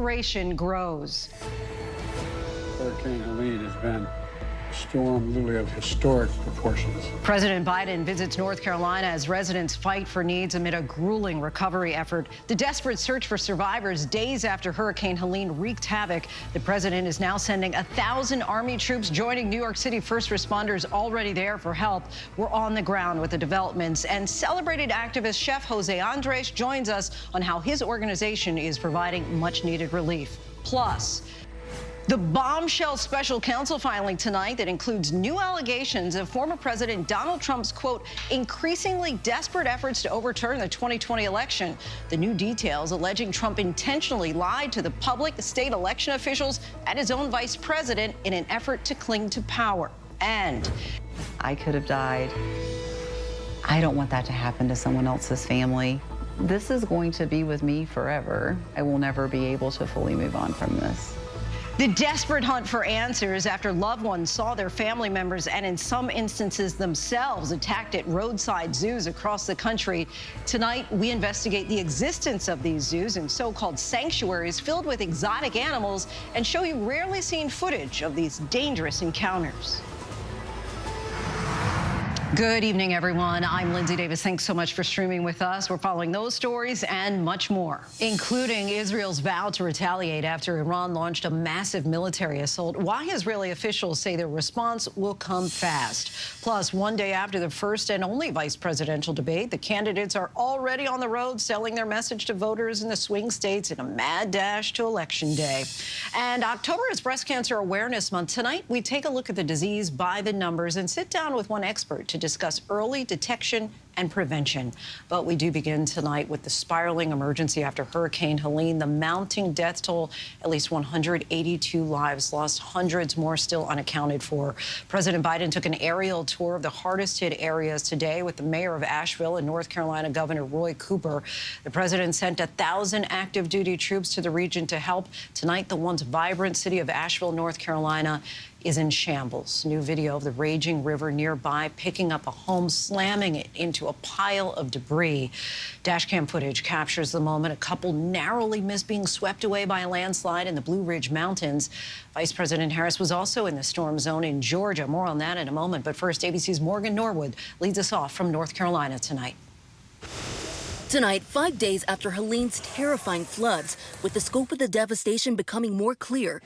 celebration grows. Hurricane Helene has been a storm literally of historic proportions. President Biden visits North Carolina as residents fight for needs amid a grueling recovery effort. The desperate search for survivors days after Hurricane Helene wreaked havoc. The president is now sending 1,000 Army troops, joining New York City first responders already there for help. We're on the ground with the developments, and celebrated activist Chef Jose Andres joins us on how his organization is providing much needed relief. Plus, the bombshell special counsel filing tonight that includes new allegations of former President Donald Trump's, quote, increasingly desperate efforts to overturn the 2020 election. The new details alleging Trump intentionally lied to the public, the state election officials, and his own vice president in an effort to cling to power. And I could have died. I don't want that to happen to someone else's family. This is going to be with me forever. I will never be able to fully move on from this. the desperate hunt for answers after loved ones saw their family members and in some instances themselves attacked at roadside zoos across the country. Tonight, we investigate the existence of these zoos and so-called sanctuaries filled with exotic animals and show you rarely seen footage of these dangerous encounters. Good evening, everyone. I'm Linsey Davis. Thanks so much for streaming with us. We're following those stories and much more, including Israel's vow to retaliate after Iran launched a massive military assault. Why Israeli officials say their response will come fast. Plus, one day after the first and only vice presidential debate, the candidates are already on the road selling their message to voters in the swing states in a mad dash to Election Day. And October is Breast Cancer Awareness Month. Tonight, we take a look at the disease by the numbers and sit down with one expert to discuss early detection and prevention. But we do begin tonight with the spiraling emergency after Hurricane Helene, the mounting death toll, at least 182 lives lost, hundreds more still unaccounted for. President Biden took an aerial tour of the hardest hit areas today with the mayor of Asheville and North Carolina Governor Roy Cooper. The president sent 1,000 active duty troops to the region to help. Tonight, the once vibrant city of Asheville, North Carolina, is in shambles. New video of the raging river nearby picking up a home, slamming it into a pile of debris. Dashcam footage captures the moment a couple narrowly missed being swept away by a landslide in the Blue Ridge Mountains. Vice President Harris was also in the storm zone in Georgia. More on that in a moment. But first, ABC's Morgan Norwood leads us off from North Carolina tonight. Tonight, 5 days after Helene's terrifying floods, with the scope of the devastation becoming more clear,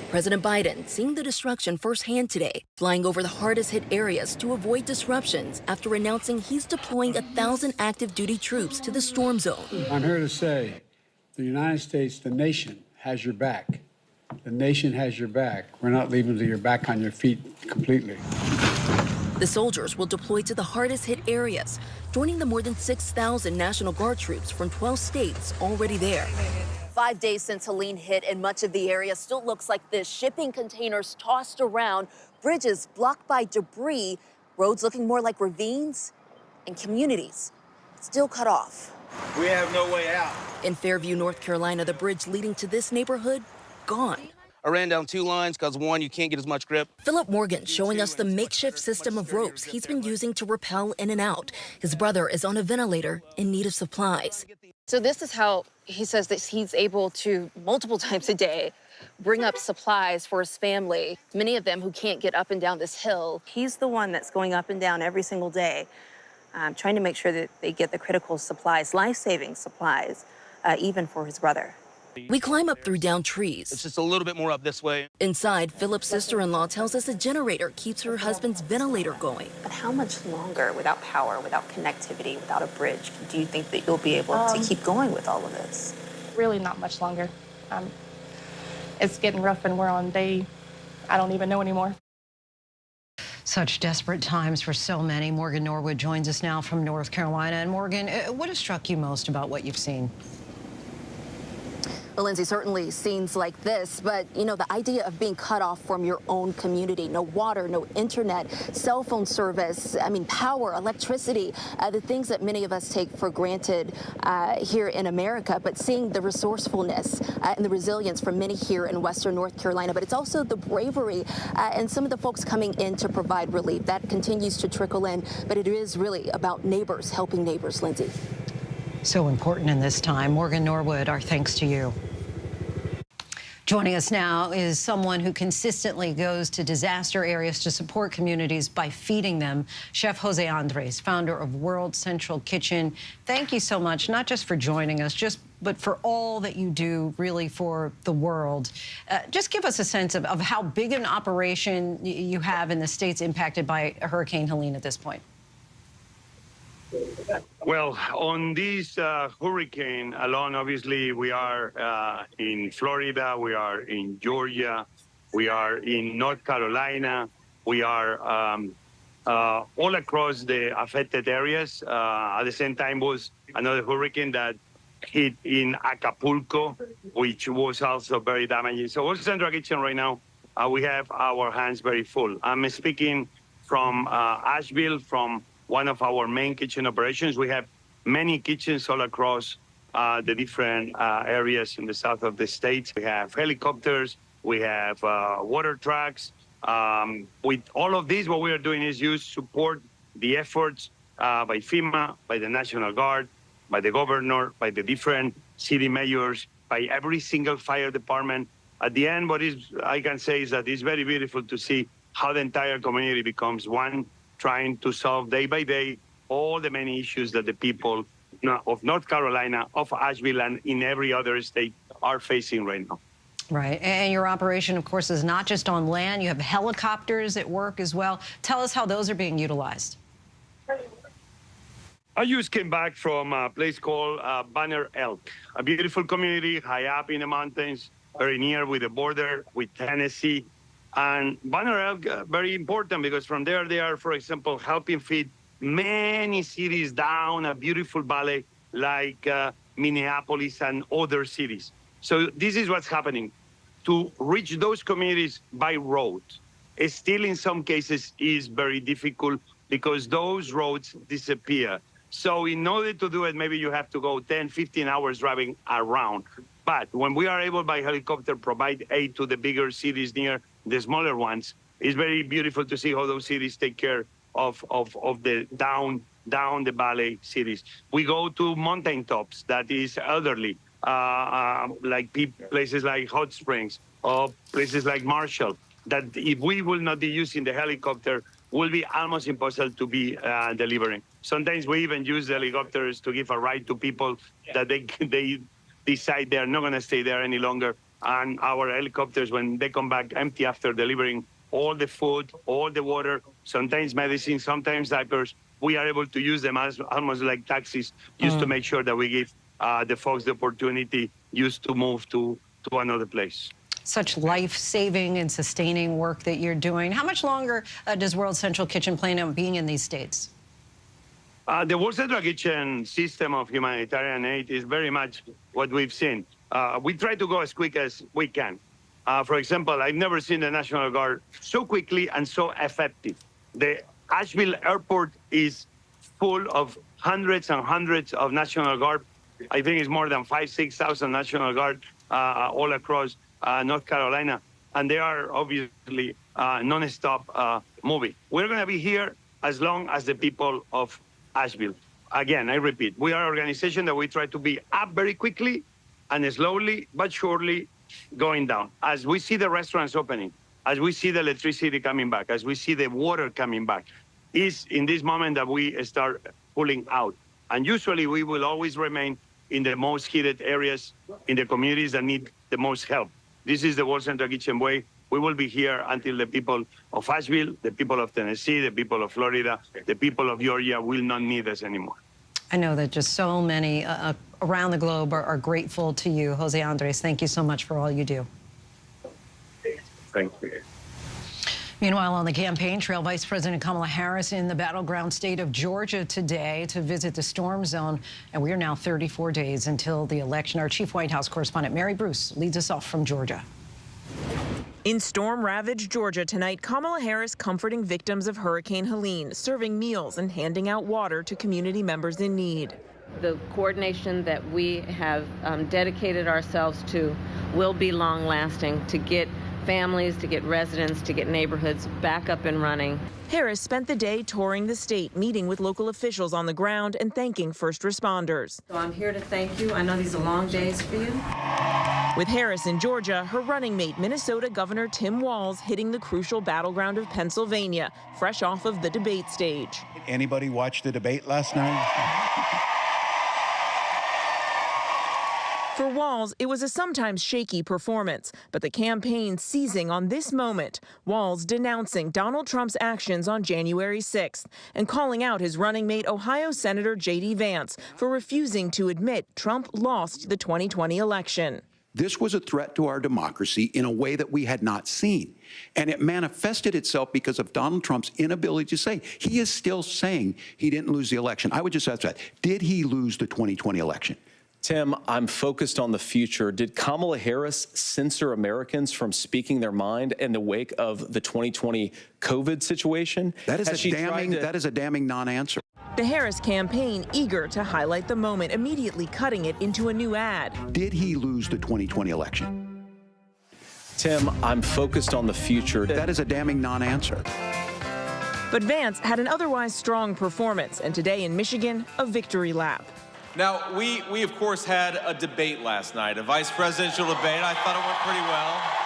President Biden seeing the destruction firsthand today, flying over the hardest hit areas to avoid disruptions after announcing he's deploying 1,000 active duty troops to the storm zone. I'm here to say the United States, the nation, has your back. The nation has your back. We're not leaving your back on your feet completely. The soldiers will deploy to the hardest hit areas, joining the more than 6,000 National Guard troops from 12 states already there. 5 days since Helene hit, and much of the area still looks like this. Shipping containers tossed around, bridges blocked by debris, roads looking more like ravines, and communities still cut off. We have no way out. In Fairview, North Carolina, the bridge leading to this neighborhood, gone. I ran down 2 lines because, one, you can't get as much grip. Philip Morgan showing us the makeshift system of ropes he's been using to rappel in and out. His brother is on a ventilator in need of supplies. So this is how he says that he's able to, multiple times a day, bring up supplies for his family, many of them who can't get up and down this hill. He's the one that's going up and down every single day, trying to make sure that they get the critical supplies, life-saving supplies, even for his brother. We climb up through downed trees. It's just a little bit more up this way. Inside, Philip's sister-in-law tells us a generator keeps her husband's ventilator going. But how much longer without power, without connectivity, without a bridge, do you think that you'll be able to keep going with all of this? Really not much longer. It's getting rough and we're on day, I don't even know anymore. Such desperate times for so many. Morgan Norwood joins us now from North Carolina. And Morgan, what has struck you most about what you've seen? Well, Lindsay, certainly scenes like this, but, you know, the idea of being cut off from your own community, no water, no internet, cell phone service, I mean, power, electricity, the things that many of us take for granted here in America, but seeing the resourcefulness and the resilience from many here in Western North Carolina, but it's also the bravery and some of the folks coming in to provide relief. That continues to trickle in, but it is really about neighbors helping neighbors, Lindsay. So important in this time. Morgan Norwood, our thanks to you. Joining us now is someone who consistently goes to disaster areas to support communities by feeding them. Chef Jose Andres, founder of World Central Kitchen. Thank you so much, not just for joining us, but for all that you do really for the world. Just give us a sense of how big an operation you have in the states impacted by Hurricane Helene at this point. Well, on this hurricane alone, obviously, we are in Florida, we are in Georgia, we are in North Carolina, we are all across the affected areas. At the same time was another hurricane that hit in Acapulco, which was also very damaging. So World Central Kitchen right now, we have our hands very full. I'm speaking from Asheville, from one of our main kitchen operations. We have many kitchens all across the different areas in the south of the state. We have helicopters, we have water trucks. With all of these, what we are doing is support the efforts by FEMA, by the National Guard, by the governor, by the different city mayors, by every single fire department. At the end, I can say is that it's very beautiful to see how the entire community becomes one, trying to solve day by day all the many issues that the people of North Carolina, of Asheville, and in every other state are facing right now. Right, and your operation, of course, is not just on land. You have helicopters at work as well. Tell us how those are being utilized. I just came back from a place called Banner Elk, a beautiful community high up in the mountains, very near with the border with Tennessee. And Banner Elk, very important because from there they are, for example, helping feed many cities down a beautiful valley like Minneapolis and other cities. So this is what's happening. To reach those communities by road, still in some cases is very difficult because those roads disappear. So in order to do it, maybe you have to go 10, 15 hours driving around. But when we are able by helicopter provide aid to the bigger cities near the smaller ones, it's very beautiful to see how those cities take care of the down the valley cities. We go to mountaintops that is elderly, like places like Hot Springs or places like Marshall, that if we will not be using the helicopter, will be almost impossible to be delivering. Sometimes we even use the helicopters to give a ride to people that they decide they're not going to stay there any longer. And our helicopters, when they come back empty after delivering all the food, all the water, sometimes medicine, sometimes diapers, we are able to use them as almost like taxis, just to make sure that we give the folks the opportunity just to move to another place. Such life-saving and sustaining work that you're doing. How much longer does World Central Kitchen plan on being in these states? The World Central Kitchen system of humanitarian aid is very much what we've seen. We try to go as quick as we can. For example, I've never seen the National Guard so quickly and so effective. The Asheville airport is full of hundreds and hundreds of National Guard. I think it's more than 5,000 to 6,000 National Guard all across North Carolina. And they are obviously non-stop moving. We're going to be here as long as the people of Asheville. Again, I repeat, we are an organization that we try to be up very quickly and slowly but surely going down. As we see the restaurants opening, as we see the electricity coming back, as we see the water coming back, is in this moment that we start pulling out. And usually we will always remain in the most heated areas, in the communities that need the most help. This is the World Central Kitchen way. We will be here until the people of Asheville, the people of Tennessee, the people of Florida, the people of Georgia will not need us anymore. I know that just so many around the globe are grateful to you. Jose Andres, thank you so much for all you do. Thank you. Meanwhile, on the campaign trail, Vice President Kamala Harris in the battleground state of Georgia today to visit the storm zone. And we are now 34 days until the election. Our chief White House correspondent, Mary Bruce, leads us off from Georgia. In storm-ravaged Georgia tonight, Kamala Harris comforting victims of Hurricane Helene, serving meals and handing out water to community members in need. The coordination that we have dedicated ourselves to will be long-lasting to get families, to get residents, to get neighborhoods back up and running. Harris spent the day touring the state, meeting with local officials on the ground and thanking first responders. So I'm here to thank you. I know these are long days for you. With Harris in Georgia, her running mate, Minnesota Governor Tim Walz, hitting the crucial battleground of Pennsylvania, fresh off of the debate stage. Anybody watch the debate last night? For Walz, it was a sometimes shaky performance, but the campaign seizing on this moment, Walz denouncing Donald Trump's actions on January 6th and calling out his running mate, Ohio Senator J.D. Vance, for refusing to admit Trump lost the 2020 election. This was a threat to our democracy in a way that we had not seen. And it manifested itself because of Donald Trump's inability to say. He is still saying he didn't lose the election. I would just ask that. Did he lose the 2020 election? Tim, I'm focused on the future. Did Kamala Harris censor Americans from speaking their mind in the wake of the 2020 COVID situation? That is a damning non-answer. The Harris campaign eager to highlight the moment, immediately cutting it into a new ad. Did he lose the 2020 election? Tim, I'm focused on the future. That is a damning non-answer. But Vance had an otherwise strong performance, and today in Michigan, a victory lap. Now, we of course had a debate last night, a vice presidential debate. I thought it went pretty well.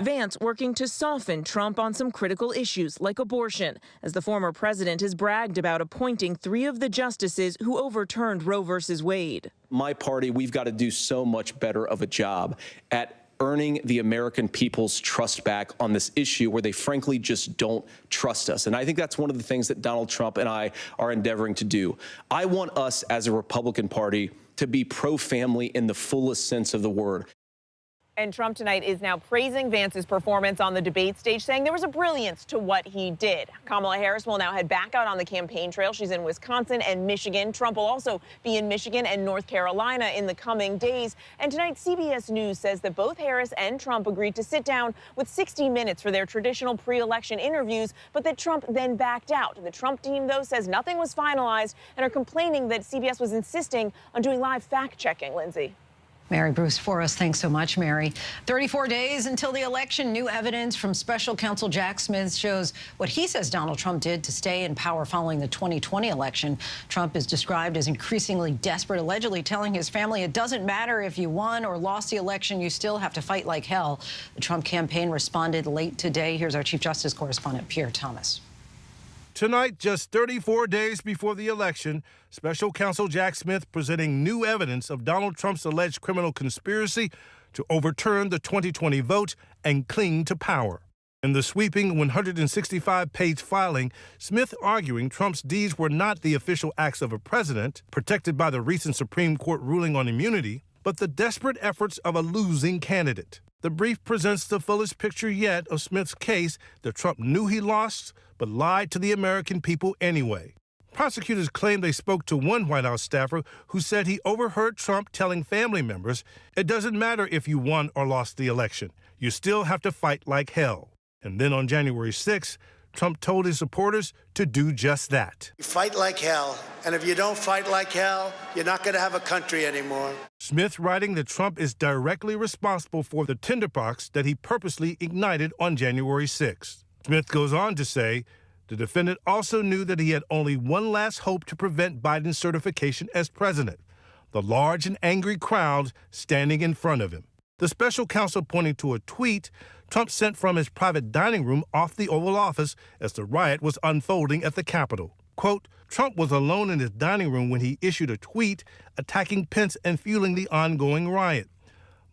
Vance working to soften Trump on some critical issues like abortion, as the former president has bragged about appointing 3 of the justices who overturned Roe versus Wade. My party, we've got to do so much better of a job at earning the American people's trust back on this issue where they frankly just don't trust us. And I think that's one of the things that Donald Trump and I are endeavoring to do. I want us as a Republican Party to be pro-family in the fullest sense of the word. And Trump tonight is now praising Vance's performance on the debate stage, saying there was a brilliance to what he did. Kamala Harris will now head back out on the campaign trail. She's in Wisconsin and Michigan. Trump will also be in Michigan and North Carolina in the coming days. And tonight, CBS News says that both Harris and Trump agreed to sit down with 60 Minutes for their traditional pre-election interviews, but that Trump then backed out. The Trump team, though, says nothing was finalized and are complaining that CBS was insisting on doing live fact-checking. Lindsay. Mary Bruce Forrest, thanks so much, Mary. 34 days until the election. New evidence from special counsel Jack Smith shows what he says Donald Trump did to stay in power following the 2020 election. Trump is described as increasingly desperate, allegedly telling his family it doesn't matter if you won or lost the election, you still have to fight like hell. The Trump campaign responded late today. Here's our Chief Justice correspondent, Pierre Thomas. Tonight, just 34 days before the election, special counsel Jack Smith presenting new evidence of Donald Trump's alleged criminal conspiracy to overturn the 2020 vote and cling to power. In the sweeping 165-page filing, Smith arguing Trump's deeds were not the official acts of a president, protected by the recent Supreme Court ruling on immunity, but the desperate efforts of a losing candidate. The brief presents the fullest picture yet of Smith's case that Trump knew he lost, but lied to the American people anyway. Prosecutors claim they spoke to one White House staffer who said he overheard Trump telling family members, it doesn't matter if you won or lost the election. You still have to fight like hell. And then on January 6th, Trump told his supporters to do just that. You fight like hell, and if you don't fight like hell, you're not going to have a country anymore. Smith writing that Trump is directly responsible for the tinderbox that he purposely ignited on January 6th. Smith goes on to say the defendant also knew that he had only one last hope to prevent Biden's certification as president, the large and angry crowd standing in front of him. The special counsel pointing to a tweet Trump sent from his private dining room off the Oval Office as the riot was unfolding at the Capitol. Quote, Trump was alone in his dining room when he issued a tweet attacking Pence and fueling the ongoing riot.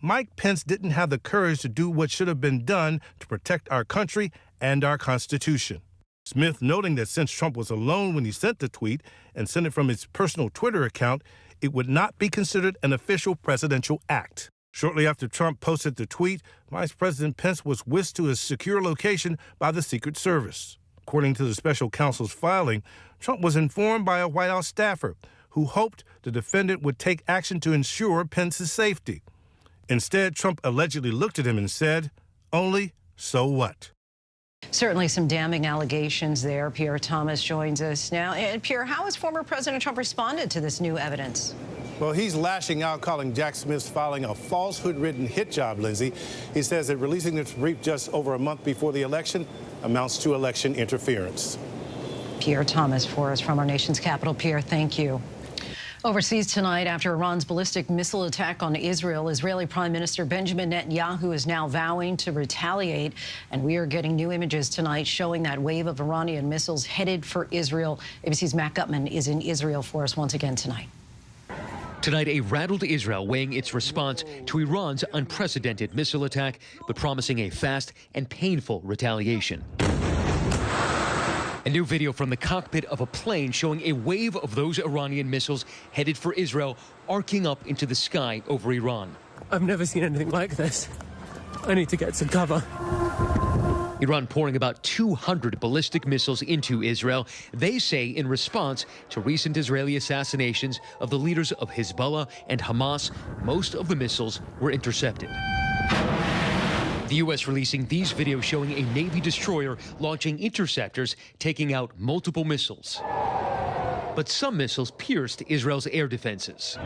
Mike Pence didn't have the courage to do what should have been done to protect our country and our Constitution. Smith noting that since Trump was alone when he sent the tweet and sent it from his personal Twitter account, it would not be considered an official presidential act. Shortly after Trump posted the tweet, Vice President Pence was whisked to a secure location by the Secret Service. According to the special counsel's filing, Trump was informed by a White House staffer who hoped the defendant would take action to ensure Pence's safety. Instead, Trump allegedly looked at him and said, only so what? Certainly some damning allegations there. Pierre Thomas joins us now. And Pierre, how has former President Trump responded to this new evidence? Well, he's lashing out, calling Jack Smith's filing a falsehood-ridden hit job, Lindsay. He says that releasing this brief just over a month before the election amounts to election interference. Pierre Thomas for us from our nation's capital. Pierre, thank you. Overseas tonight, after Iran's ballistic missile attack on Israel, Israeli Prime Minister Benjamin Netanyahu is now vowing to retaliate. And we are getting new images tonight showing that wave of Iranian missiles headed for Israel. ABC's Matt Gutman is in Israel for us once again tonight. Tonight, a rattled Israel weighing its response to Iran's unprecedented missile attack, but promising a fast and painful retaliation. A new video from the cockpit of a plane showing a wave of those Iranian missiles headed for Israel, arcing up into the sky over Iran. I've never seen anything like this. I need to get some cover. Iran pouring about 200 ballistic missiles into Israel, they say in response to recent Israeli assassinations of the leaders of Hezbollah and Hamas. Most of the missiles were intercepted. The U.S. releasing these videos showing a Navy destroyer launching interceptors, taking out multiple missiles. But some missiles pierced Israel's air defenses.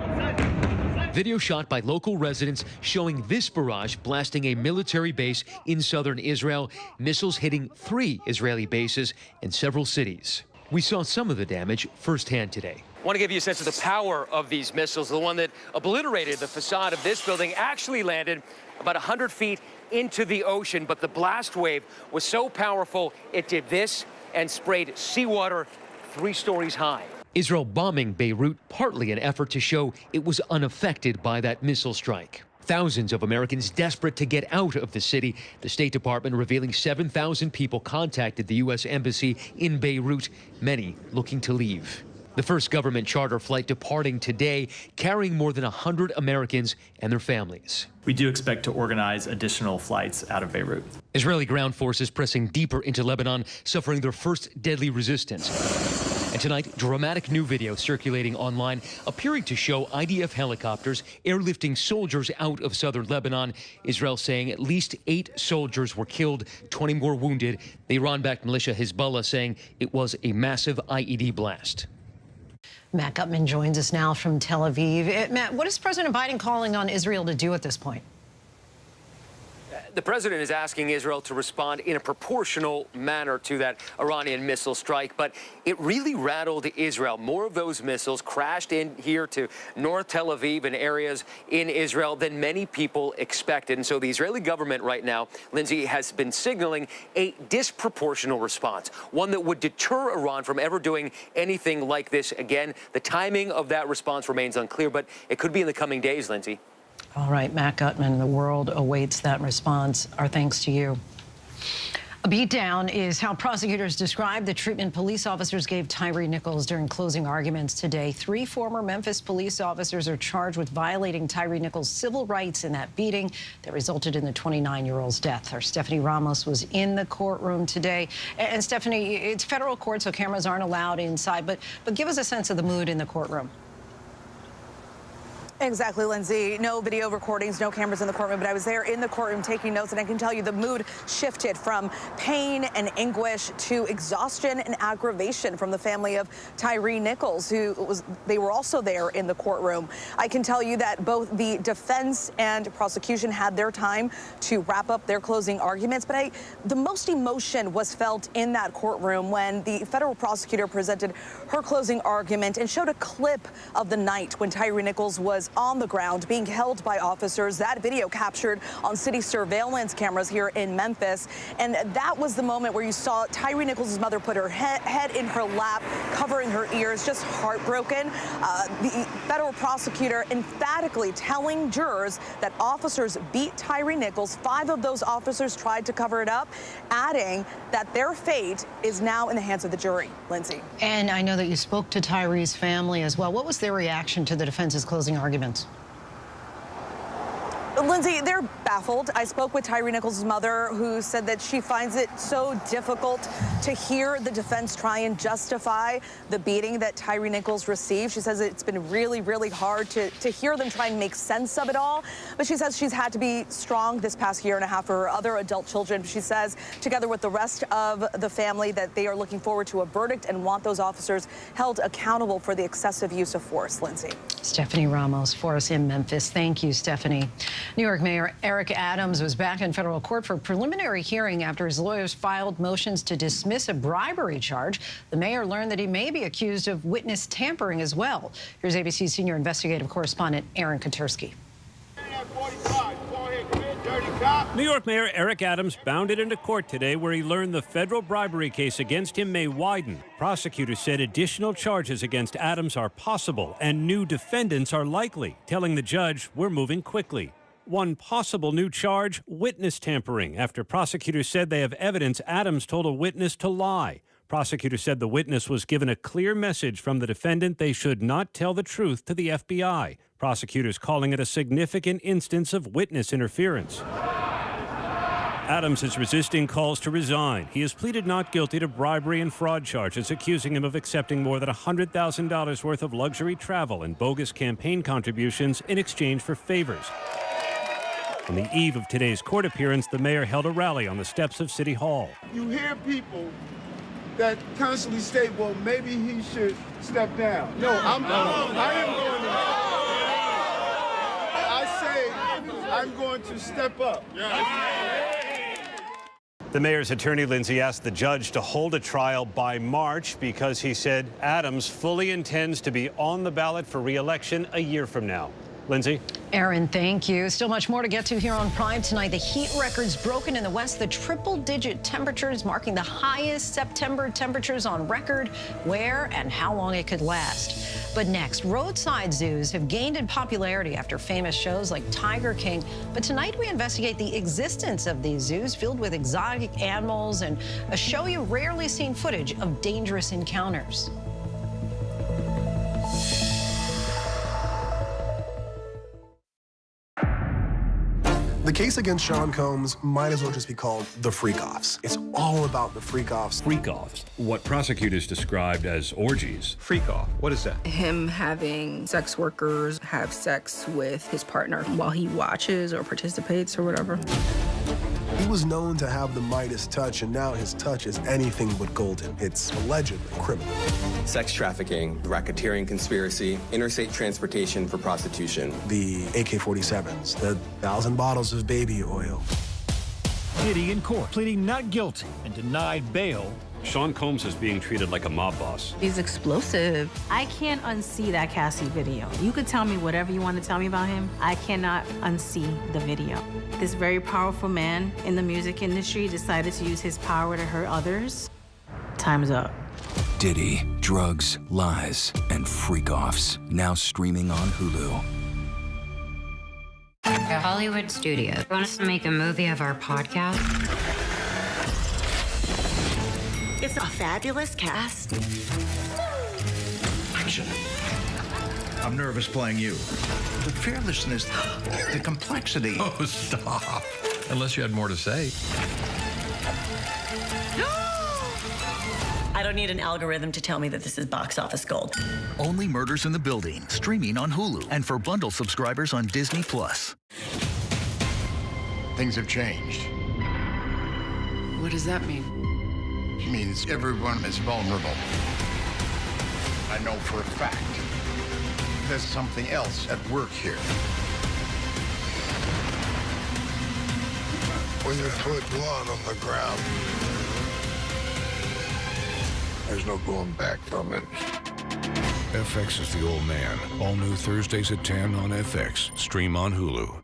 Video shot by local residents showing this barrage blasting a military base in southern Israel, missiles hitting 3 Israeli bases and several cities. We saw some of the damage firsthand today. I want to give you a sense of the power of these missiles. The one that obliterated the facade of this building actually landed about 100 feet into the ocean, but the blast wave was so powerful it did this and sprayed seawater 3 stories high. Israel bombing Beirut, partly an effort to show it was unaffected by that missile strike. Thousands of Americans desperate to get out of the city. The State Department revealing 7,000 people contacted the U.S. Embassy in Beirut, many looking to leave. The first government charter flight departing today, carrying more than 100 Americans and their families. We do expect to organize additional flights out of Beirut. Israeli ground forces pressing deeper into Lebanon, suffering their first deadly resistance. And tonight, dramatic new video circulating online, appearing to show IDF helicopters airlifting soldiers out of southern Lebanon. Israel saying at least 8 soldiers were killed, 20 more wounded. The Iran-backed militia Hezbollah saying it was a massive IED blast. Matt Gutman joins us now from Tel Aviv. Matt, what is President Biden calling on Israel to do at this point? The president is asking Israel to respond in a proportional manner to that Iranian missile strike, but it really rattled Israel. More of those missiles crashed in here to North Tel Aviv and areas in Israel than many people expected. And so the Israeli government right now, Linsey, has been signaling a disproportional response, one that would deter Iran from ever doing anything like this again. The timing of that response remains unclear, but it could be in the coming days, Linsey. All right, Matt Gutman, the world awaits that response. Our thanks to you. A beatdown is how prosecutors describe the treatment police officers gave Tyree Nichols during closing arguments today. 3 former Memphis police officers are charged with violating Tyree Nichols' civil rights in that beating that resulted in the 29-year-old's death. Our Stephanie Ramos was in the courtroom today. And Stephanie, it's federal court, so cameras aren't allowed inside, but give us a sense of the mood in the courtroom. Exactly, Linsey. No video recordings, no cameras in the courtroom, but I was there in the courtroom taking notes, and I can tell you the mood shifted from pain and anguish to exhaustion and aggravation from the family of Tyree Nichols, they were also there in the courtroom. I can tell you that both the defense and prosecution had their time to wrap up their closing arguments, but the most emotion was felt in that courtroom when the federal prosecutor presented her closing argument and showed a clip of the night when Tyree Nichols was on the ground being held by officers. That video captured on city surveillance cameras here in Memphis. And that was the moment where you saw Tyree Nichols' mother put her head in her lap, covering her ears, just heartbroken. The federal prosecutor emphatically telling jurors that officers beat Tyree Nichols. 5 of those officers tried to cover it up, adding that their fate is now in the hands of the jury. Linsey. And I know that you spoke to Tyree's family as well. What was their reaction to the defense's closing arguments? Linsey, they're baffled. I spoke with Tyree Nichols' mother, who said that she finds it so difficult to hear the defense try and justify the beating that Tyree Nichols received. She says it's been really, really hard to hear them try and make sense of it all. But she says she's had to be strong this past year and a half for her other adult children. She says, together with the rest of the family, that they are looking forward to a verdict and want those officers held accountable for the excessive use of force. Linsey. Stephanie Ramos for us in Memphis. Thank you, Stephanie. New York Mayor Eric Adams was back in federal court for a preliminary hearing after his lawyers filed motions to dismiss a bribery charge. The mayor learned that he may be accused of witness tampering as well. Here's ABC's senior investigative correspondent Aaron Katersky. New York Mayor Eric Adams bounded into court today where he learned the federal bribery case against him may widen. Prosecutors said additional charges against Adams are possible and new defendants are likely, telling the judge we're moving quickly. One possible new charge, witness tampering, after prosecutors said they have evidence Adams told a witness to lie. Prosecutors said the witness was given a clear message from the defendant they should not tell the truth to the FBI. Prosecutors calling it a significant instance of witness interference. Adams is resisting calls to resign. He has pleaded not guilty to bribery and fraud charges, accusing him of accepting more than $100,000 worth of luxury travel and bogus campaign contributions in exchange for favors. On the eve of today's court appearance, the mayor held a rally on the steps of City Hall. You hear people that constantly state, well, maybe he should step down. No, I am going to. I say I'm going to step up. The mayor's attorney, Linsey, asked the judge to hold a trial by March because he said Adams fully intends to be on the ballot for re-election a year from now. Linsey? Aaron, thank you. Still much more to get to here on Prime tonight. The heat records broken in the West, the triple-digit temperatures marking the highest September temperatures on record, where and how long it could last. But next, roadside zoos have gained in popularity after famous shows like Tiger King. But tonight we investigate the existence of these zoos filled with exotic animals and a show you rarely seen footage of dangerous encounters. The case against Sean Combs might as well just be called the freak-offs. It's all about the freak-offs. Freak-offs, what prosecutors described as orgies. Freak-off, what is that? Him having sex workers have sex with his partner while he watches or participates or whatever. He was known to have the Midas touch, and now his touch is anything but golden. It's allegedly criminal. Sex trafficking, racketeering conspiracy, interstate transportation for prostitution. The AK-47s, the 1,000 bottles of baby oil. Diddy in court, pleading not guilty and denied bail. Sean Combs is being treated like a mob boss. He's explosive. I can't unsee that Cassie video. You could tell me whatever you want to tell me about him. I cannot unsee the video. This very powerful man in the music industry decided to use his power to hurt others. Time's up. Diddy, drugs, lies, and freak-offs. Now streaming on Hulu. A Hollywood studio want us to make a movie of our podcast. It's a fabulous cast. Action. I'm nervous playing you. The fearlessness, the complexity. Oh, stop. Unless you had more to say. I don't need an algorithm to tell me that this is box office gold. Only Murders in the Building, streaming on Hulu, and for bundle subscribers on Disney+. Things have changed. What does that mean? It means everyone is vulnerable. I know for a fact there's something else at work here. When you put blood on the ground, there's no going back from it. FX is the old man. All new Thursdays at 10 on FX. Stream on Hulu.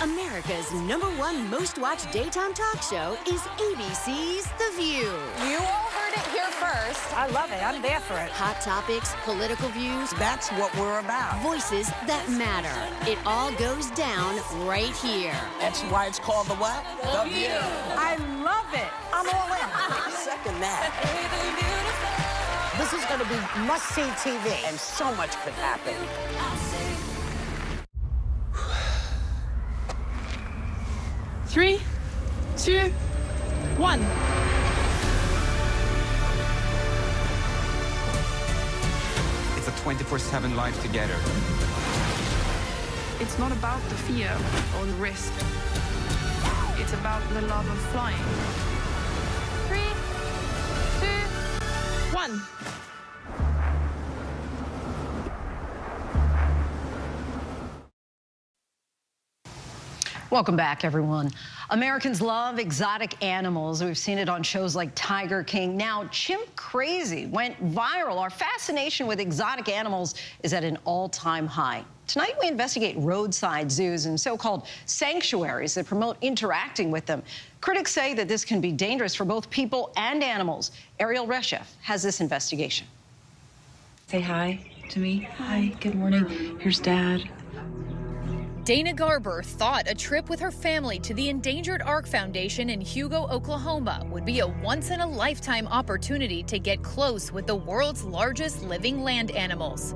America's #1 most-watched daytime talk show is ABC's The View. You all heard it here first. I love it. I'm there for it. Hot topics, political views. That's what we're about. Voices that matter. It all goes down right here. That's why it's called the what? The View. I love it. I'm all in. Second that. This is going to be must-see TV, and so much could happen. 3, 2, 1. It's a 24/7 life together. It's not about the fear or the risk. It's about the love of flying. 3, 2, 1. Welcome back, everyone. Americans love exotic animals. We've seen it on shows like Tiger King. Now, Chimp Crazy went viral. Our fascination with exotic animals is at an all-time high. Tonight, we investigate roadside zoos and so-called sanctuaries that promote interacting with them. Critics say that this can be dangerous for both people and animals. Ariel Reshef has this investigation. Say hi to me. Hi, good morning. Here's Dad. Dana Garber thought a trip with her family to the Endangered Ark Foundation in Hugo, Oklahoma would be a once-in-a-lifetime opportunity to get close with the world's largest living land animals.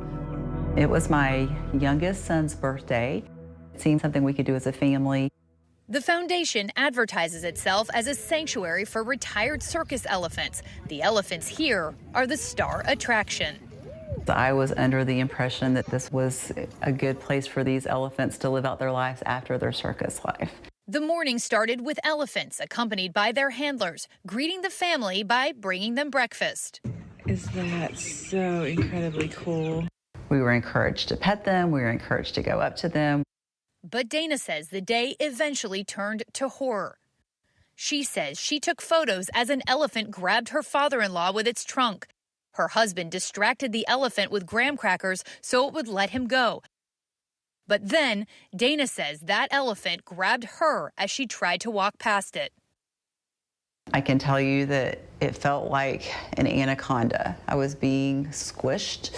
It was my youngest son's birthday. It seemed something we could do as a family. The foundation advertises itself as a sanctuary for retired circus elephants. The elephants here are the star attraction. I was under the impression that this was a good place for these elephants to live out their lives after their circus life. The morning started with elephants accompanied by their handlers, greeting the family by bringing them breakfast. Is that so incredibly cool? We were encouraged to pet them. We were encouraged to go up to them. But Dana says the day eventually turned to horror. She says she took photos as an elephant grabbed her father-in-law with its trunk. Her husband distracted the elephant with graham crackers so it would let him go. But then, Dana says that elephant grabbed her as she tried to walk past it. I can tell you that it felt like an anaconda. I was being squished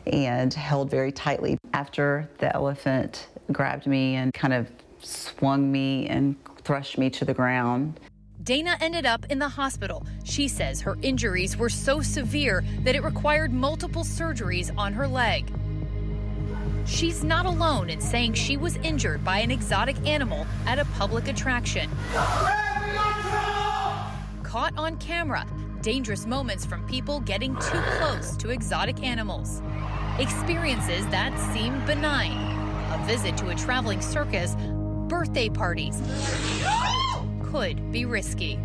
and held very tightly. After the elephant grabbed me and kind of swung me and thrust me to the ground. Dana ended up in the hospital. She says her injuries were so severe that it required multiple surgeries on her leg. She's not alone in saying she was injured by an exotic animal at a public attraction. Caught on camera, dangerous moments from people getting too close to exotic animals. Experiences that seem benign. A visit to a traveling circus, birthday parties could be risky.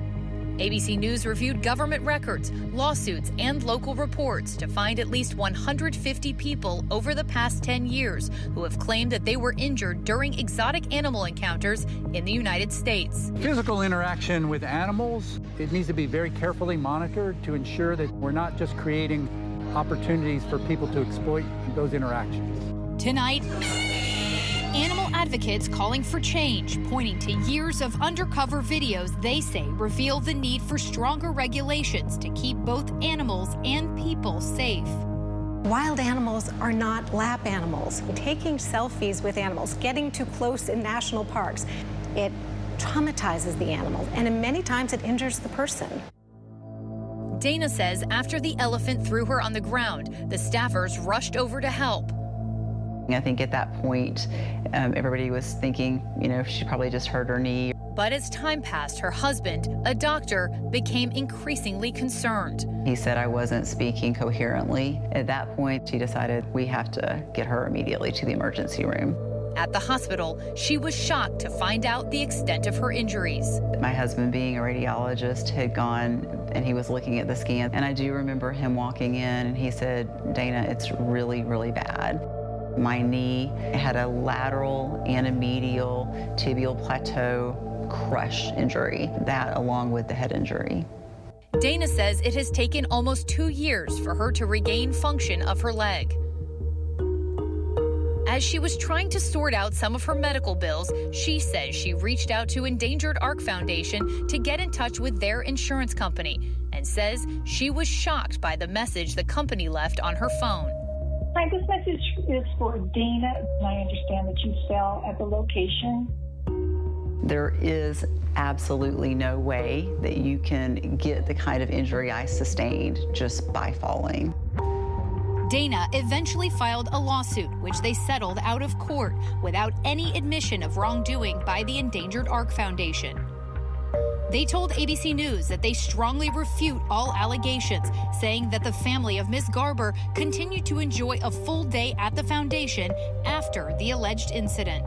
ABC News reviewed government records, lawsuits, and local reports to find at least 150 people over the past 10 years who have claimed that they were injured during exotic animal encounters in the United States. Physical interaction with animals, it needs to be very carefully monitored to ensure that we're not just creating opportunities for people to exploit those interactions. Tonight, animal advocates calling for change, pointing to years of undercover videos they say reveal the need for stronger regulations to keep both animals and people safe. Wild animals are not lap animals. Taking selfies with animals, getting too close in national parks, it traumatizes the animal, and many times it injures the person. Dana says after the elephant threw her on the ground, the staffers rushed over to help. I think at that point, everybody was thinking, she probably just hurt her knee. But as time passed, her husband, a doctor, became increasingly concerned. He said I wasn't speaking coherently. At that point, she decided we have to get her immediately to the emergency room. At the hospital, she was shocked to find out the extent of her injuries. My husband, being a radiologist, had gone and he was looking at the scan. And I do remember him walking in and he said, Dana, it's really, really bad. My knee had a lateral and a medial tibial plateau crush injury, that along with the head injury. Dana says it has taken almost 2 years for her to regain function of her leg. As she was trying to sort out some of her medical bills, she says she reached out to Endangered Ark Foundation to get in touch with their insurance company and says she was shocked by the message the company left on her phone. Hi, this message is for Dana. I understand that you fell at the location. There is absolutely no way that you can get the kind of injury I sustained just by falling. Dana eventually filed a lawsuit, which they settled out of court without any admission of wrongdoing by the Endangered Ark Foundation. They told ABC News that they strongly refute all allegations, saying that the family of Ms. Garber continued to enjoy a full day at the foundation after the alleged incident.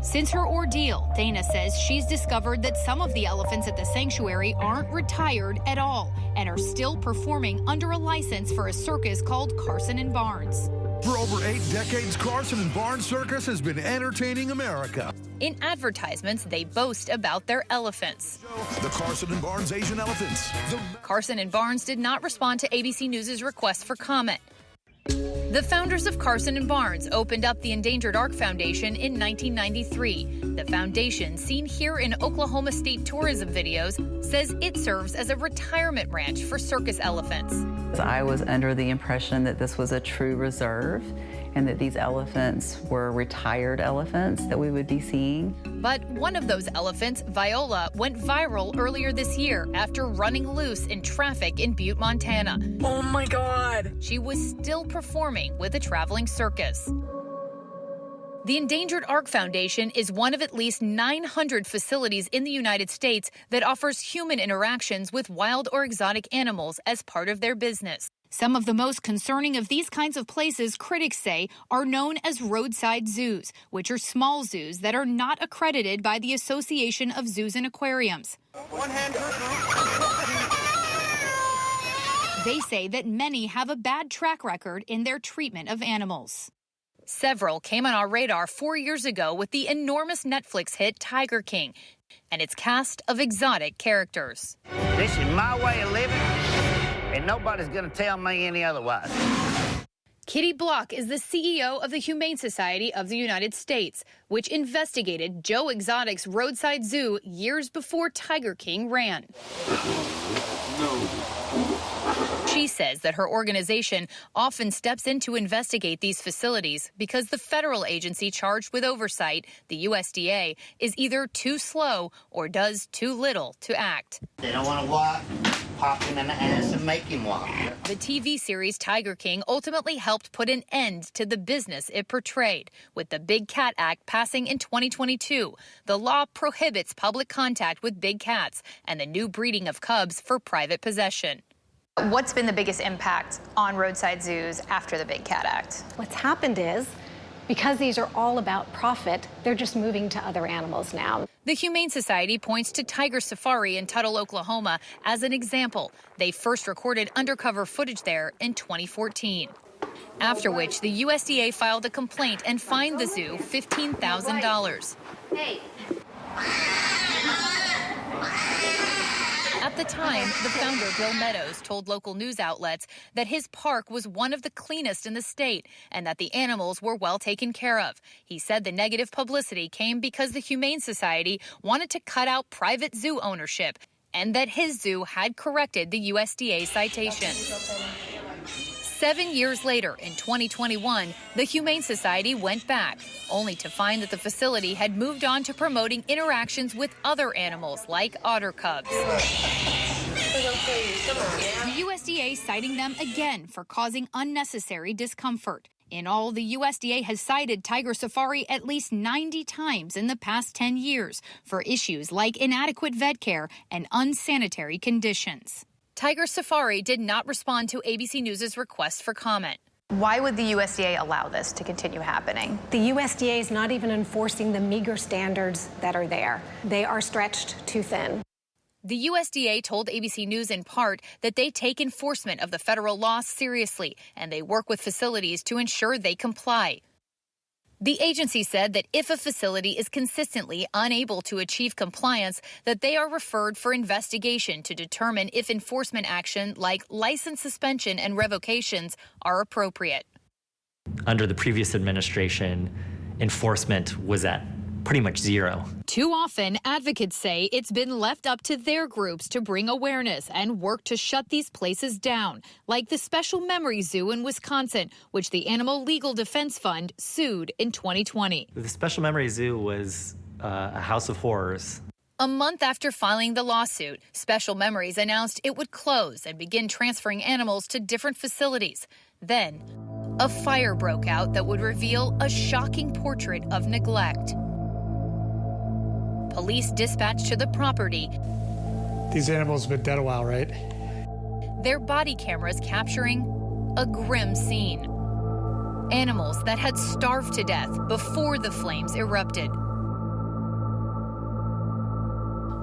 Since her ordeal, Dana says she's discovered that some of the elephants at the sanctuary aren't retired at all and are still performing under a license for a circus called Carson and Barnes. For over 8 decades, Carson and Barnes Circus has been entertaining America. In advertisements, they boast about their elephants. The Carson and Barnes Asian elephants. Carson and Barnes did not respond to ABC News' request for comment. The founders of Carson and Barnes opened up the Endangered Ark Foundation in 1993. The foundation, seen here in Oklahoma State tourism videos, says it serves as a retirement ranch for circus elephants. I was under the impression that this was a true reserve and that these elephants were retired elephants that we would be seeing. But one of those elephants, Viola, went viral earlier this year after running loose in traffic in Butte, Montana. Oh my God! She was still performing with a traveling circus. The Endangered Ark Foundation is one of at least 900 facilities in the United States that offers human interactions with wild or exotic animals as part of their business. Some of the most concerning of these kinds of places, critics say, are known as roadside zoos, which are small zoos that are not accredited by the Association of Zoos and Aquariums. They say that many have a bad track record in their treatment of animals. Several came on our radar 4 years ago with the enormous Netflix hit Tiger King and its cast of exotic characters. This is my way of living, and nobody's going to tell me any otherwise. Kitty Block is the CEO of the Humane Society of the United States, which investigated Joe Exotic's Roadside Zoo years before Tiger King ran. She says that her organization often steps in to investigate these facilities because the federal agency charged with oversight, the USDA, is either too slow or does too little to act. They don't want to walk, pop him in the ass and make him walk. The TV series Tiger King ultimately helped put an end to the business it portrayed. With the Big Cat Act passing in 2022, the law prohibits public contact with big cats and the new breeding of cubs for private possession. What's been the biggest impact on roadside zoos after the Big Cat Act? What's happened is, because these are all about profit, they're just moving to other animals now. The Humane Society points to Tiger Safari in Tuttle, Oklahoma as an example. They first recorded undercover footage there in 2014. After which, the USDA filed a complaint and fined the zoo $15,000. Hey. At the time, the founder, Bill Meadows, told local news outlets that his park was one of the cleanest in the state and that the animals were well taken care of. He said the negative publicity came because the Humane Society wanted to cut out private zoo ownership and that his zoo had corrected the USDA citation. 7 years later, in 2021, the Humane Society went back, only to find that the facility had moved on to promoting interactions with other animals like otter cubs. The USDA citing them again for causing unnecessary discomfort. In all, the USDA has cited Tiger Safari at least 90 times in the past 10 years for issues like inadequate vet care and unsanitary conditions. Tiger Safari did not respond to ABC News' request for comment. Why would the USDA allow this to continue happening? The USDA is not even enforcing the meager standards that are there. They are stretched too thin. The USDA told ABC News in part that they take enforcement of the federal law seriously and they work with facilities to ensure they comply. The agency said that if a facility is consistently unable to achieve compliance, that they are referred for investigation to determine if enforcement action like license suspension and revocations are appropriate. Under the previous administration, enforcement was at pretty much zero. Too often, advocates say it's been left up to their groups to bring awareness and work to shut these places down, like the Special Memories Zoo in Wisconsin, which the Animal Legal Defense Fund sued in 2020. The Special Memories Zoo was a house of horrors. A month after filing the lawsuit, Special Memories announced it would close and begin transferring animals to different facilities. Then, a fire broke out that would reveal a shocking portrait of neglect. Police dispatched to the property. These animals have been dead a while, right? Their body cameras capturing a grim scene. Animals that had starved to death before the flames erupted.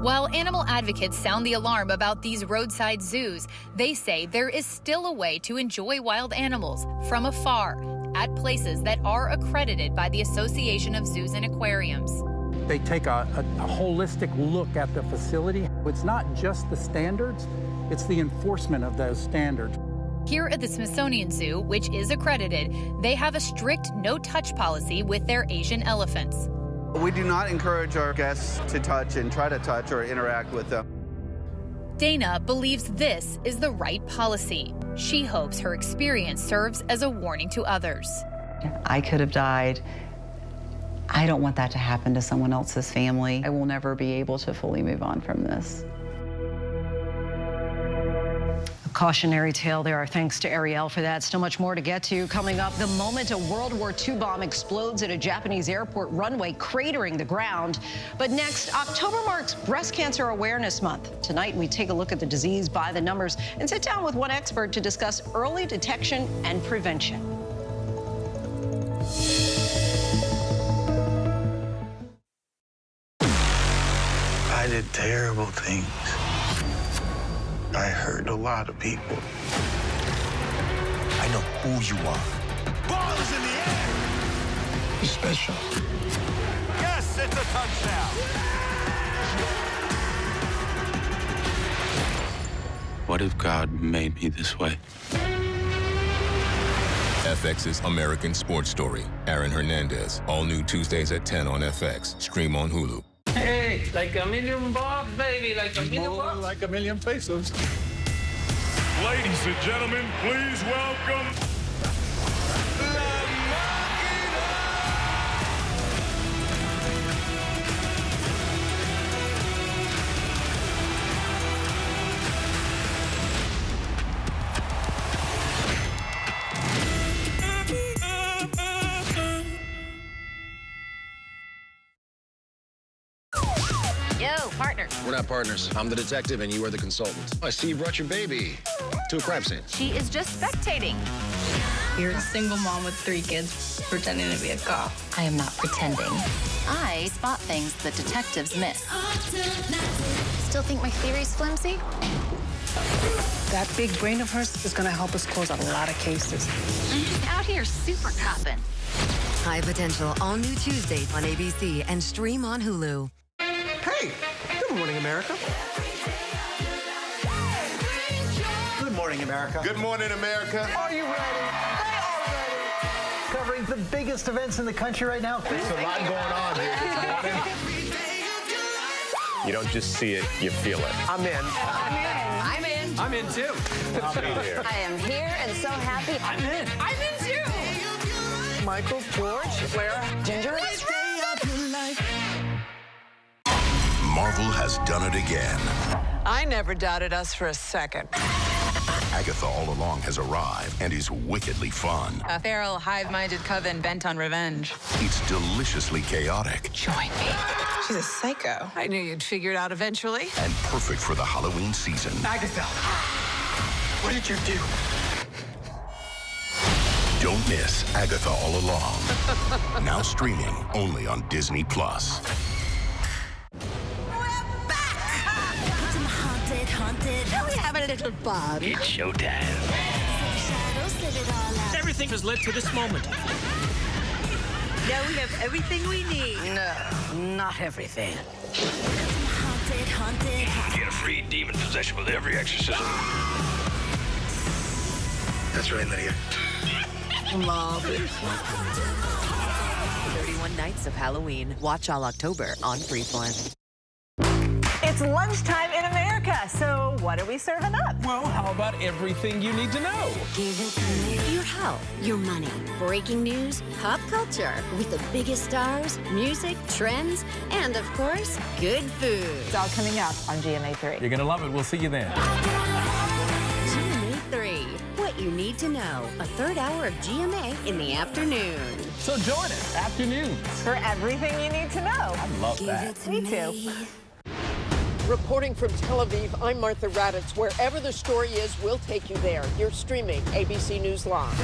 While animal advocates sound the alarm about these roadside zoos, they say there is still a way to enjoy wild animals from afar at places that are accredited by the Association of Zoos and Aquariums. They take a holistic look at the facility. It's not just the standards, it's the enforcement of those standards. Here at the Smithsonian Zoo, which is accredited, they have a strict no-touch policy with their Asian elephants. We do not encourage our guests to touch and try to touch or interact with them. Dana believes this is the right policy. She hopes her experience serves as a warning to others. I could have died. I don't want that to happen to someone else's family. I will never be able to fully move on from this. A cautionary tale there. Our thanks to Ariel for that. Still much more to get to. Coming up, the moment a World War II bomb explodes at a Japanese airport runway, cratering the ground. But next, October marks Breast Cancer Awareness Month. Tonight, we take a look at the disease by the numbers and sit down with one expert to discuss early detection and prevention. I did terrible things. I hurt a lot of people. I know who you are. Ball is in the air! You're special. Yes, it's a touchdown. What if God made me this way? FX's American Sports Story. Aaron Hernandez. All new Tuesdays at 10 on FX. Stream on Hulu. Hey, like $1 million bucks, baby, like $1 million bucks. Like $1 million pesos. Ladies and gentlemen, please welcome Yo, partner. We're not partners. I'm the detective and you are the consultant. I see you brought your baby to a crime scene. She is just spectating. You're a single mom with 3 kids pretending to be a cop. I am not pretending. I spot things that detectives miss. Still think my theory's flimsy? That big brain of hers is going to help us close a lot of cases. I'm just out here super copping. High Potential, all new Tuesdays on ABC and stream on Hulu. Hey, good morning, America. Good morning, America. Good morning, America. Are you ready? They are ready. Covering the biggest events in the country right now. There's a lot going on here this morning. You don't just see it, you feel it. I'm in. I'm in. I'm in too. I'll be here. I am here and so happy. I'm in. I'm in too. Michael, George, Clara, Ginger. Marvel has done it again. I never doubted us for a second. Agatha All Along has arrived and is wickedly fun. A feral, hive-minded coven bent on revenge. It's deliciously chaotic. Join me. She's a psycho. I knew you'd figure it out eventually. And perfect for the Halloween season. Agatha, what did you do? Don't miss Agatha All Along. Now streaming only on Disney+. Haunted. We have a little party. It's showtime. Everything has led to this moment. Now we have everything we need. No, not everything. Get a free demon possession with every exorcism. That's right, Lydia. Love it. 31 Nights of Halloween. Watch all October on Freeform. It's lunchtime in America, so what are we serving up? Well, how about everything you need to know? Give it to me. Your health, your money, breaking news, pop culture, with the biggest stars, music, trends, and of course, good food. It's all coming up on GMA3. You're gonna love it. We'll see you then. GMA3, what you need to know. A third hour of GMA in the afternoon. So join us afternoons. For everything you need to know. I love that. Me too. Reporting from Tel Aviv, I'm Martha Raddatz. Wherever the story is, we'll take you there. You're streaming ABC News Live.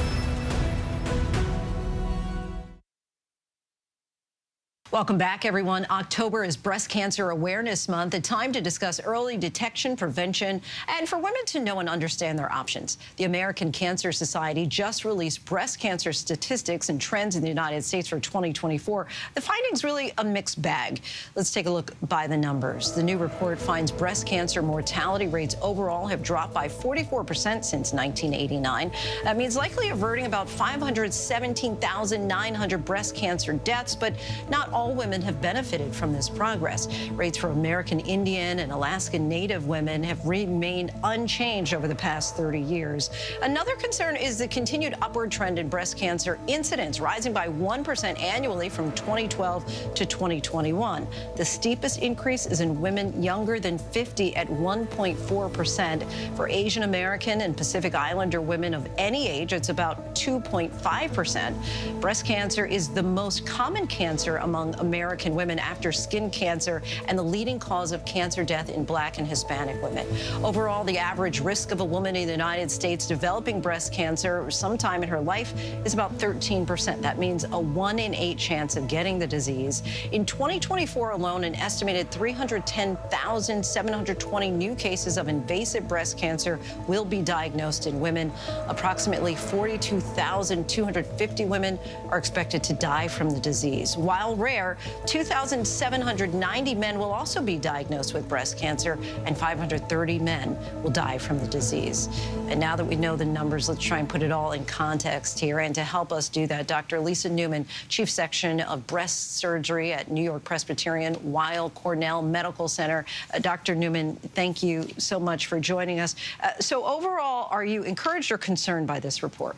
Welcome back, everyone. October is Breast Cancer Awareness Month, a time to discuss early detection, prevention, and for women to know and understand their options. The American Cancer Society just released breast cancer statistics and trends in the United States for 2024. The findings really a mixed bag. Let's take a look by the numbers. The new report finds breast cancer mortality rates overall have dropped by 44% since 1989. That means likely averting about 517,900 breast cancer deaths, but not all women have benefited from this progress. Rates for American Indian and Alaskan Native women have remained unchanged over the past 30 years. Another concern is the continued upward trend in breast cancer incidence, rising by 1% annually from 2012 to 2021. The steepest increase is in women younger than 50 at 1.4%. For Asian American and Pacific Islander women of any age, it's about 2.5%. Breast cancer is the most common cancer among American women after skin cancer and the leading cause of cancer death in Black and Hispanic women. Overall, the average risk of a woman in the United States developing breast cancer sometime in her life is about 13%. That means a 1 in 8 chance of getting the disease. In 2024 alone, an estimated 310,720 new cases of invasive breast cancer will be diagnosed in women. Approximately 42,250 women are expected to die from the disease. While rare, 2,790 men will also be diagnosed with breast cancer, and 530 men will die from the disease. And now that we know the numbers, let's try and put it all in context here. And to help us do that, Dr. Lisa Newman, Chief Section of Breast Surgery at New York Presbyterian Weill Cornell Medical Center. Dr. Newman, thank you so much for joining us. So overall, are you encouraged or concerned by this report?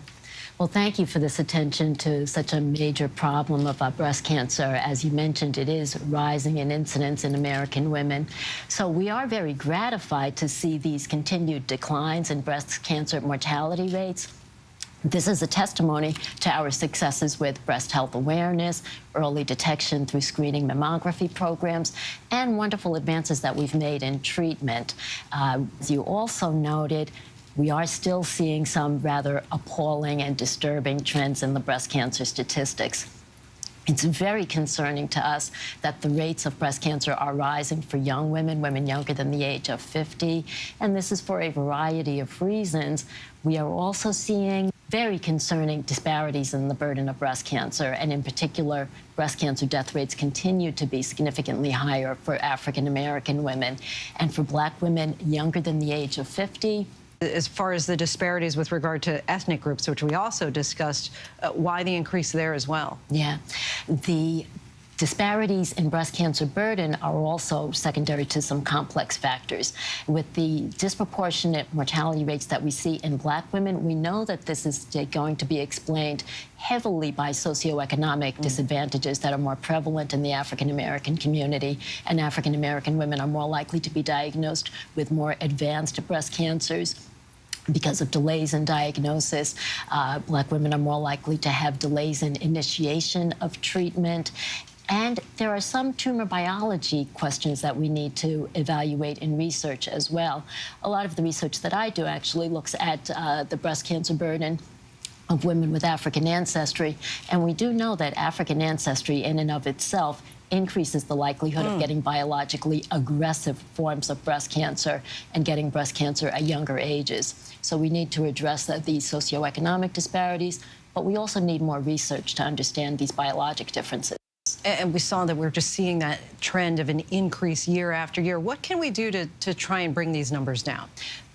Well, thank you for this attention to such a major problem of breast cancer. As you mentioned, it is rising in incidence in American women. So we are very gratified to see these continued declines in breast cancer mortality rates. This is a testimony to our successes with breast health awareness, early detection through screening mammography programs, and wonderful advances that we've made in treatment. As you also noted, we are still seeing some rather appalling and disturbing trends in the breast cancer statistics. It's very concerning to us that the rates of breast cancer are rising for young women, women younger than the age of 50, and this is for a variety of reasons. We are also seeing very concerning disparities in the burden of breast cancer, and in particular, breast cancer death rates continue to be significantly higher for African American women. And for Black women younger than the age of 50, as far as the disparities with regard to ethnic groups, which we also discussed, why the increase there as well? Yeah. The disparities in breast cancer burden are also secondary to some complex factors. With the disproportionate mortality rates that we see in Black women, we know that this is going to be explained heavily by socioeconomic disadvantages that are more prevalent in the African American community, and African American women are more likely to be diagnosed with more advanced breast cancers. Because of delays in diagnosis, Black women are more likely to have delays in initiation of treatment. And there are some tumor biology questions that we need to evaluate in research as well. A lot of the research that I do actually looks at the breast cancer burden of women with African ancestry. And we do know that African ancestry in and of itself increases the likelihood of getting biologically aggressive forms of breast cancer and getting breast cancer at younger ages. So we need to address these socioeconomic disparities, but we also need more research to understand these biologic differences. And we saw that we're just seeing that trend of an increase year after year. What can we do to try and bring these numbers down?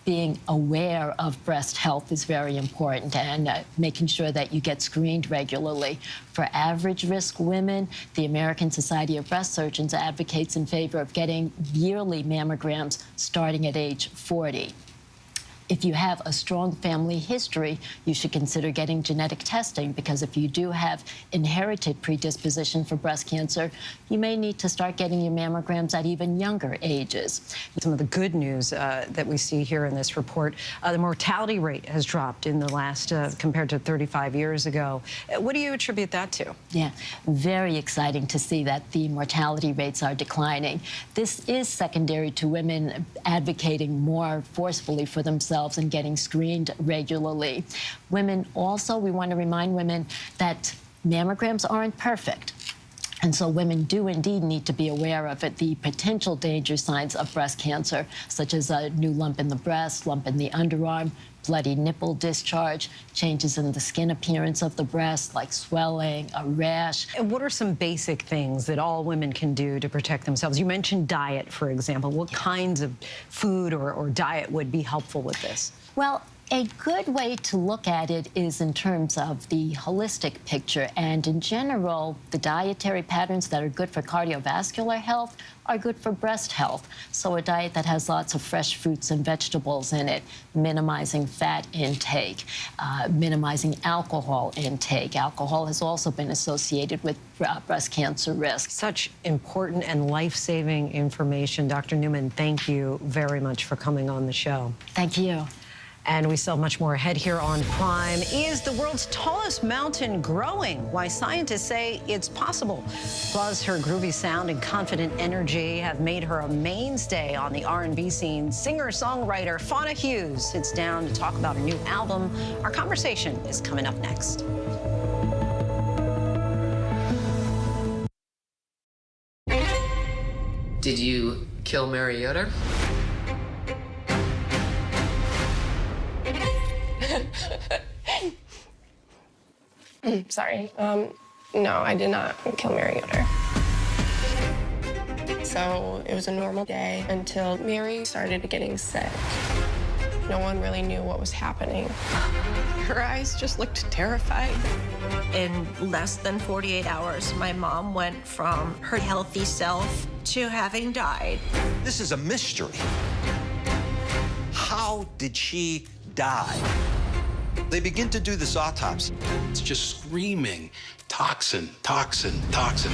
Being aware of breast health is very important, and making sure that you get screened regularly. For average risk women, the American Society of Breast Surgeons advocates in favor of getting yearly mammograms starting at age 40. If you have a strong family history, you should consider getting genetic testing, because if you do have inherited predisposition for breast cancer, you may need to start getting your mammograms at even younger ages. Some of the good news that we see here in this report, the mortality rate has dropped in the last, compared to 35 years ago. What do you attribute that to? Yeah, very exciting to see that the mortality rates are declining. This is secondary to women advocating more forcefully for themselves and getting screened regularly. Women also, we want to remind women that mammograms aren't perfect. And so women do indeed need to be aware of it, the potential danger signs of breast cancer, such as a new lump in the breast, lump in the underarm, bloody nipple discharge, changes in the skin appearance of the breast, like swelling, a rash. And what are some basic things that all women can do to protect themselves? You mentioned diet, for example. What kinds of food or diet would be helpful with this? Well, a good way to look at it is in terms of the holistic picture. And in general, the dietary patterns that are good for cardiovascular health are good for breast health. So a diet that has lots of fresh fruits and vegetables in it, minimizing fat intake, minimizing alcohol intake. Alcohol has also been associated with breast cancer risk. Such important and life-saving information. Dr. Newman, thank you very much for coming on the show. Thank you. And we still have much more ahead here on Crime. Is the world's tallest mountain growing? Why scientists say it's possible. Plus, her groovy sound and confident energy have made her a mainstay on the R&B scene. Singer-songwriter Fauna Hughes sits down to talk about a new album. Our conversation is coming up next. Did you kill Mariota? Sorry. No, I did not kill Mary Yoder. So it was a normal day until Mary started getting sick. No one really knew what was happening. Her eyes just looked terrified. In less than 48 hours, my mom went from her healthy self to having died. This is a mystery. How did she die? They begin to do this autopsy. It's just screaming, toxin, toxin, toxin.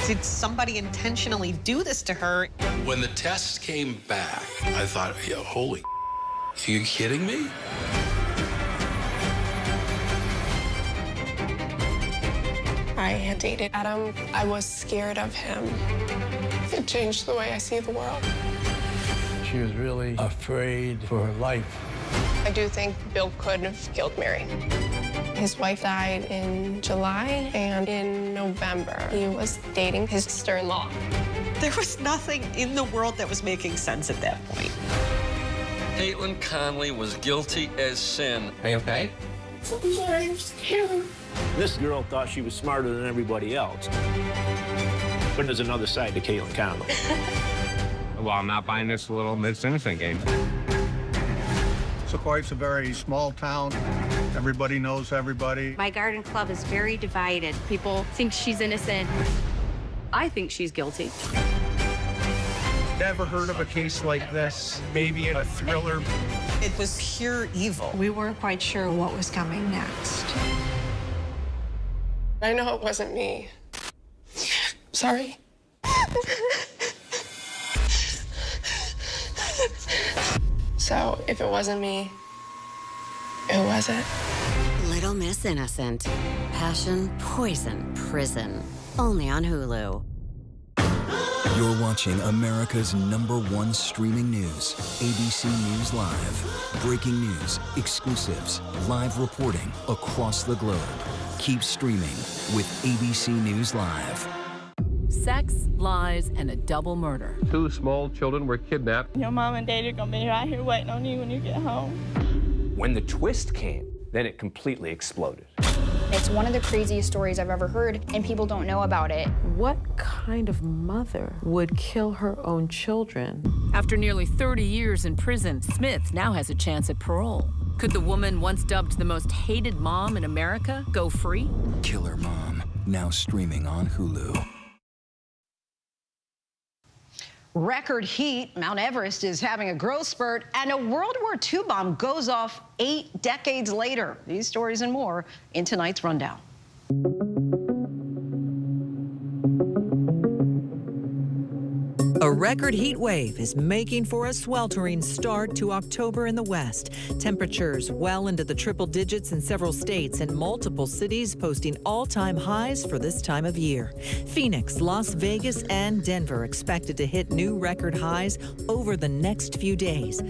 Did somebody intentionally do this to her? When the test came back, I thought, yeah, holy, are you kidding me? I had dated Adam. I was scared of him. It changed the way I see the world. She was really afraid for her life. I do think Bill could have killed Mary. His wife died in July, and in November, he was dating his sister-in-law. There was nothing in the world that was making sense at that point. Caitlin Conley was guilty as sin. Are you okay? I'm scared. This girl thought she was smarter than everybody else. But there's another side to Caitlin Conley. Well, I'm not buying this little Miss Innocent game. Sequoia's a very small town. Everybody knows everybody. My garden club is very divided. People think she's innocent. I think she's guilty. Never heard of a case like this. Maybe in a thriller. It was pure evil. We weren't quite sure what was coming next. I know it wasn't me. Sorry. So, if it wasn't me, who was it? Little Miss Innocent. Passion, poison, prison. Only on Hulu. You're watching America's #1 streaming news, ABC News Live. Breaking news, exclusives, live reporting across the globe. Keep streaming with ABC News Live. Sex, lies, and a double murder. 2 small children were kidnapped. Your mom and dad are gonna be right here waiting on you when you get home. When the twist came, then it completely exploded. It's one of the craziest stories I've ever heard, and people don't know about it. What kind of mother would kill her own children? After nearly 30 years in prison, Smith now has a chance at parole. Could the woman once dubbed the most hated mom in America go free? Killer Mom, now streaming on Hulu. Record heat. Mount Everest is having a growth spurt, and a World War II bomb goes off 8 decades later. These stories and more in tonight's rundown. A record heat wave is making for a sweltering start to October in the West. Temperatures well into the triple digits in several states and multiple cities posting all-time highs for this time of year. Phoenix, Las Vegas, and Denver expected to hit new record highs over the next few days.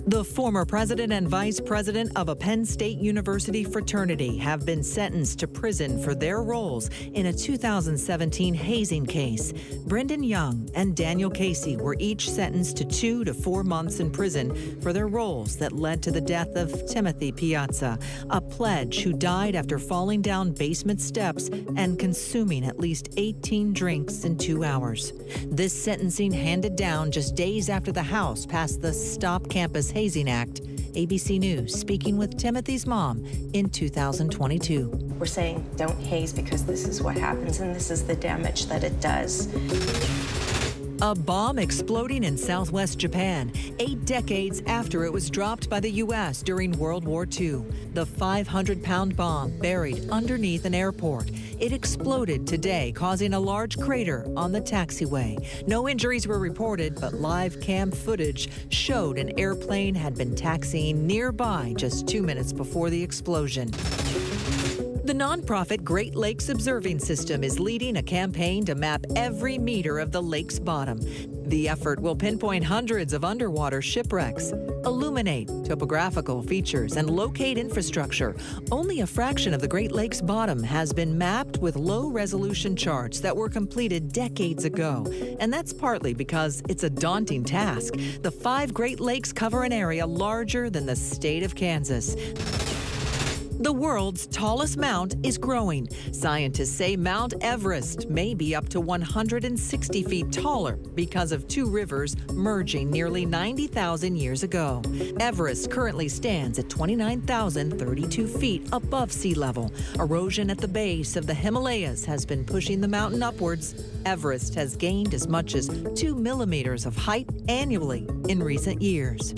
The former president and vice president of a Penn State University fraternity have been sentenced to prison for their roles in a 2017 hazing case. Brendan Young and Daniel Casey were each sentenced to 2 to 4 months in prison for their roles that led to the death of Timothy Piazza, a pledge who died after falling down basement steps and consuming at least 18 drinks in 2 hours. This sentencing handed down just days after the House passed the Stop Campus Hazing Act. ABC News speaking with Timothy's mom in 2022. We're saying don't haze because this is what happens and this is the damage that it does. A bomb exploding in southwest Japan 8 decades after it was dropped by the U.S. during World War II. The 500-pound bomb buried underneath an airport. It exploded today, causing a large crater on the taxiway. No injuries were reported, but live cam footage showed an airplane had been taxiing nearby just 2 minutes before the explosion. The nonprofit Great Lakes Observing System is leading a campaign to map every meter of the lake's bottom. The effort will pinpoint hundreds of underwater shipwrecks, illuminate topographical features, and locate infrastructure. Only a fraction of the Great Lakes bottom has been mapped with low-resolution charts that were completed decades ago. And that's partly because it's a daunting task. The 5 Great Lakes cover an area larger than the state of Kansas. The world's tallest mount is growing. Scientists say Mount Everest may be up to 160 feet taller because of 2 rivers merging nearly 90,000 years ago. Everest currently stands at 29,032 feet above sea level. Erosion at the base of the Himalayas has been pushing the mountain upwards. Everest has gained as much as 2 millimeters of height annually in recent years.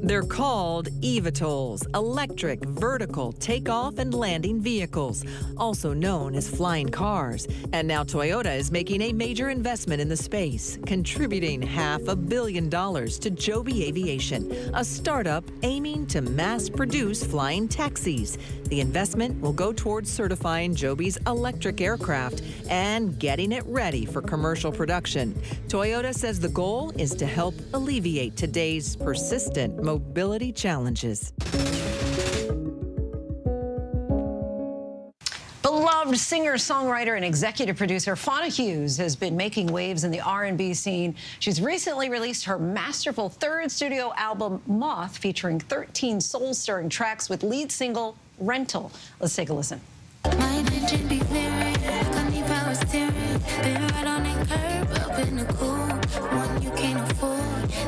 They're called eVTOLs, electric vertical takeoff and landing vehicles, also known as flying cars. And now Toyota is making a major investment in the space, contributing $500 million to Joby Aviation, a startup aiming to mass produce flying taxis. The investment will go towards certifying Joby's electric aircraft and getting it ready for commercial production. Toyota says the goal is to help alleviate today's persistent mobility challenges. Beloved singer, songwriter, and executive producer Fauna Hughes has been making waves in the R&B scene. She's recently released her masterful 3rd studio album, Moth, featuring 13 soul-stirring tracks with lead single Rental. Let's take a listen. My intention be clear, got me power steering, been right on that curb, up in the cool, one you can't afford,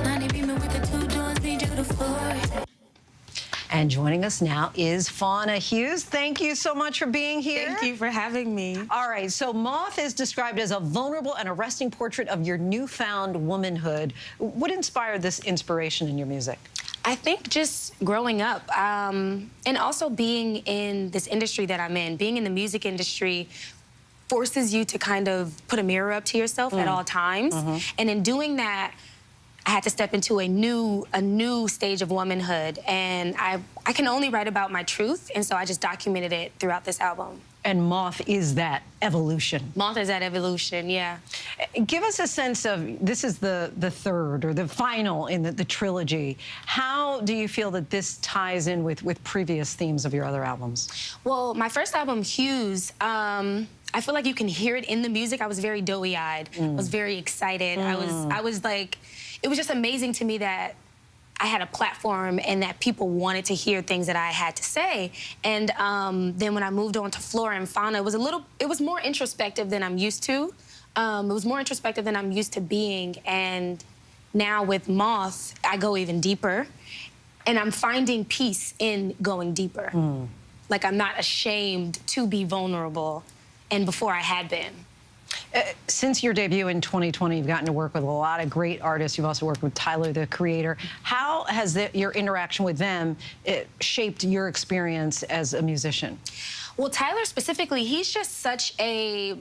90 beaming with the 2 doors, need you to floor. And joining us now is Fauna Hughes. Thank you so much for being here. Thank you for having me. All right, so Moth is described as a vulnerable and arresting portrait of your newfound womanhood. What inspired this inspiration in your music? I think just growing up and also being in this industry that I'm in, being in the music industry forces you to kind of put a mirror up to yourself at all times. And in doing that, I had to step into a new stage of womanhood, and I can only write about my truth, and so I just documented it throughout this album. And Moth is that evolution. Moth is that evolution, yeah. Give us a sense of, this is the 3rd or the final in the trilogy. How do you feel that this ties in with previous themes of your other albums? Well, my first album, Hughes, I feel like you can hear it in the music. I was very doughy-eyed. I was very excited. I was like, it was just amazing to me that I had a platform and that people wanted to hear things that I had to say. And then when I moved on to Flora and Fauna, it was more introspective than I'm used to. It was more introspective than I'm used to being. And now with Moth, I go even deeper. And I'm finding peace in going deeper. Like, I'm not ashamed to be vulnerable, and before I had been. Since your debut in 2020, you've gotten to work with a lot of great artists. You've also worked with Tyler, the Creator. How has your interaction with them shaped your experience as a musician? Well, Tyler specifically, he's just such a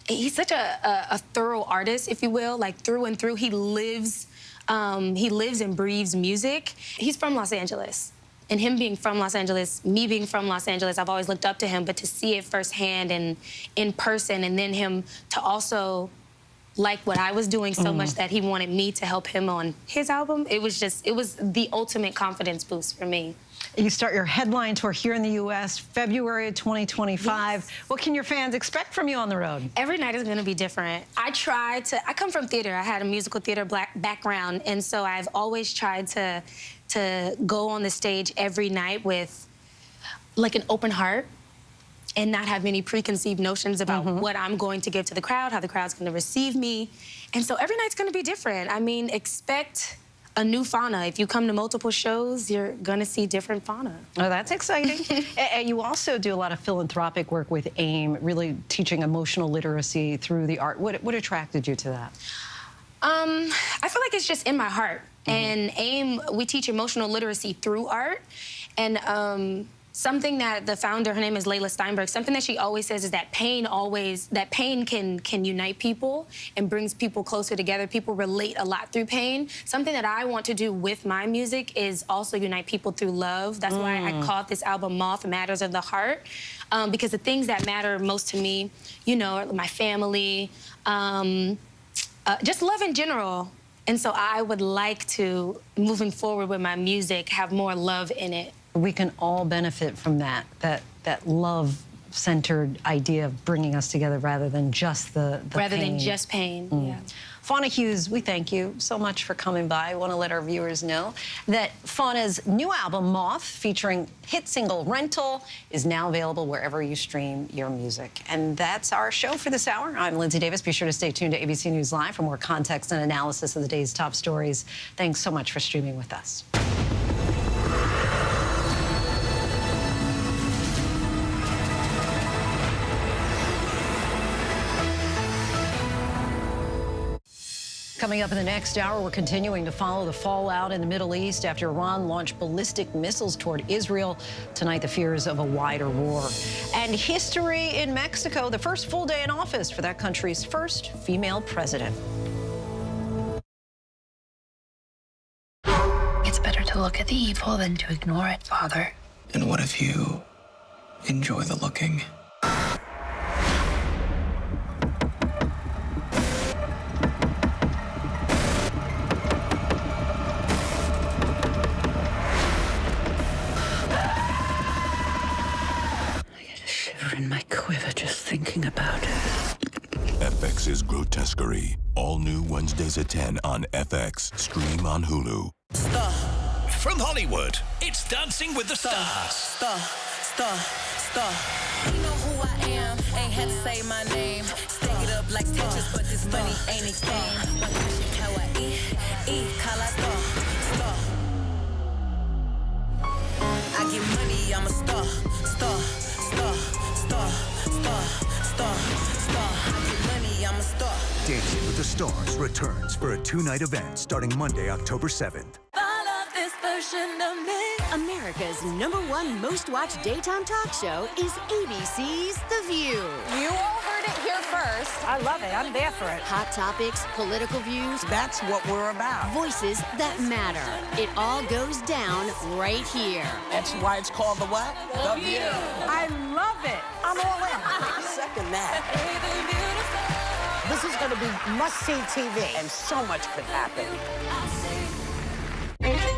thorough artist, if you will, like through and through. He lives and breathes music. He's from Los Angeles. And him being from Los Angeles, me being from Los Angeles, I've always looked up to him, but to see it firsthand and in person, and then him to also liked what I was doing so much that he wanted me to help him on his album. It was the ultimate confidence boost for me. You start your headline tour here in the U.S. February of 2025. Yes. What can your fans expect from you on the road? Every night is going to be different. I come from theater. I had a musical theater background, and so I've always tried to go on the stage every night with like an open heart and not have any preconceived notions about what I'm going to give to the crowd, how the crowd's going to receive me. And so every night's going to be different. I mean, expect a new fauna. If you come to multiple shows, you're going to see different fauna. Oh, that's exciting. And you also do a lot of philanthropic work with AIM, really teaching emotional literacy through the art. What attracted you to that? I feel like it's just in my heart. And AIM, we teach emotional literacy through art. And something that the founder, her name is Layla Steinberg, something that she always says is that pain can unite people and brings people closer together. People relate a lot through pain. Something that I want to do with my music is also unite people through love. That's why I called this album Moth Matters of the Heart, because the things that matter most to me, you know, my family, just love in general. And so I would like to, moving forward with my music, have more love in it. We can all benefit from that love-centered idea of bringing us together rather than just the rather pain. than just pain, yeah. Fauna Hughes, we thank you so much for coming by. I want to let our viewers know that Fauna's new album, Moth, featuring hit single Rental, is now available wherever you stream your music. And that's our show for this hour. I'm Linsey Davis. Be sure to stay tuned to ABC News Live for more context and analysis of the day's top stories. Thanks so much for streaming with us. Coming up in the next hour, we're continuing to follow the fallout in the Middle East after Iran launched ballistic missiles toward Israel. Tonight, the fears of a wider war. And history in Mexico, the first full day in office for that country's first female president. It's better to look at the evil than to ignore it, Father. And what if you enjoy the looking? In my quiver just thinking about it. FX's Grotesquerie. All new Wednesdays at 10 on FX. Stream on Hulu. From Hollywood, it's Dancing with the Stars. You know who I am, ain't had to say my name. Stack it up like Tetris, but this money ain't its game. I get money, I'm a star. I get money, I'm a star. Dancing with the Stars returns for a two-night event starting Monday, October 7th. I love this version of me. America's #1 most-watched daytime talk show is ABC's The View. You all heard it here first. I love it. I'm there for it. Hot topics, political views. That's what we're about. Voices that matter. It all goes down right here. That's why it's called the what? The View. I love it. I'm all in. Second that. This is going to be must-see TV, and so much could happen.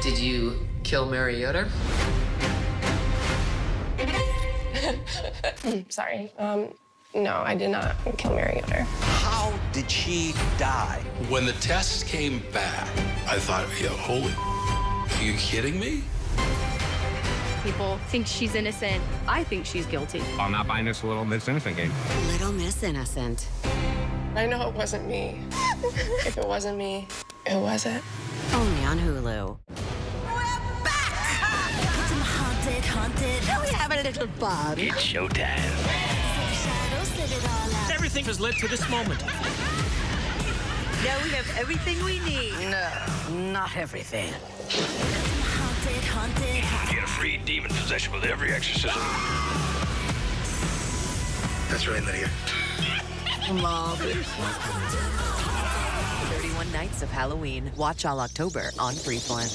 Did you kill Mary Yoder? Sorry. No, I did not kill Mary Yoder. How did she die? When the tests came back, I thought, yeah, holy, are you kidding me? People think she's innocent. I think she's guilty. I'm not buying this Little Miss Innocent game. Little Miss Innocent. I know it wasn't me. If it wasn't me, it wasn't. Only on Hulu. Haunted. We have a little fun. It's showtime. Everything has led to this moment. Now we have everything we need. No, not everything. Haunted. Get a free demon possession with every exorcism. That's right, Lydia. Mom. 31 Nights of Halloween. Watch all October on Freeform.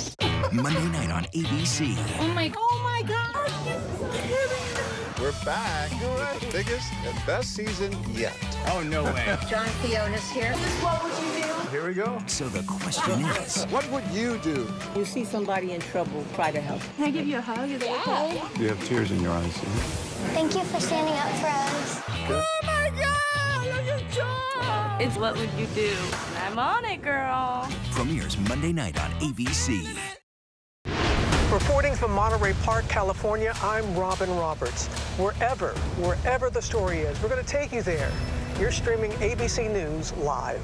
Monday night on ABC. Oh my God. We're back with the biggest and best season yet. Oh, no way. John Fiona's here. What would you do? Here we go. So the question is, What would you do? You see somebody in trouble, try to help. Can I give you a hug? Is it okay? You have tears in your eyes. Thank you for standing up for us. Oh my God! Look at John! It's What Would You Do? I'm on it, girl. premieres Monday night on ABC. Reporting from Monterey Park, California, I'm Robin Roberts. Wherever the story is, we're going to take you there. You're streaming ABC News live.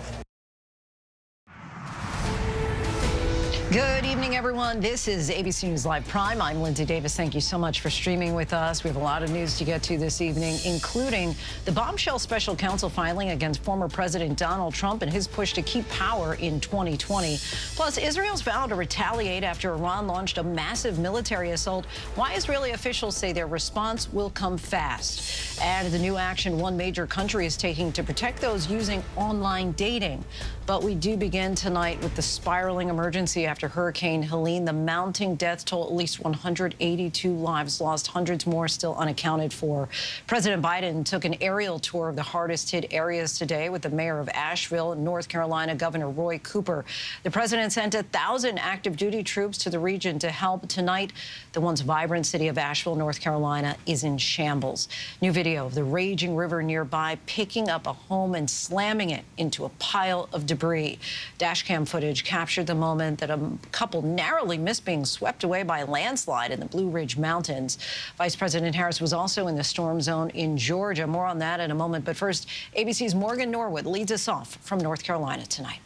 Good evening, everyone. This is ABC News Live Prime. I'm Linsey Davis. Thank you so much for streaming with us. We have a lot of news to get to this evening, including the bombshell special counsel filing against former President Donald Trump and his push to keep power in 2020. Plus, Israel's vow to retaliate after Iran launched a massive military assault. Why Israeli officials say their response will come fast. And the new action one major country is taking to protect those using online dating. But we do begin tonight with the spiraling emergency after Hurricane Helene. The mounting death toll, at least 182 lives lost, hundreds more still unaccounted for. President Biden took an aerial tour of the hardest hit areas today with the mayor of Asheville, North Carolina, Governor Roy Cooper. The president sent 1,000 active duty troops to the region to help. Tonight, the once vibrant city of Asheville, North Carolina, is in shambles. New video of the raging river nearby picking up a home and slamming it into a pile of debris. Dashcam footage captured the moment that a couple narrowly missed being swept away by a landslide in the Blue Ridge Mountains. Vice President Harris was also in the storm zone in Georgia. More on that in a moment. But first, ABC's Morgan Norwood leads us off from North Carolina tonight.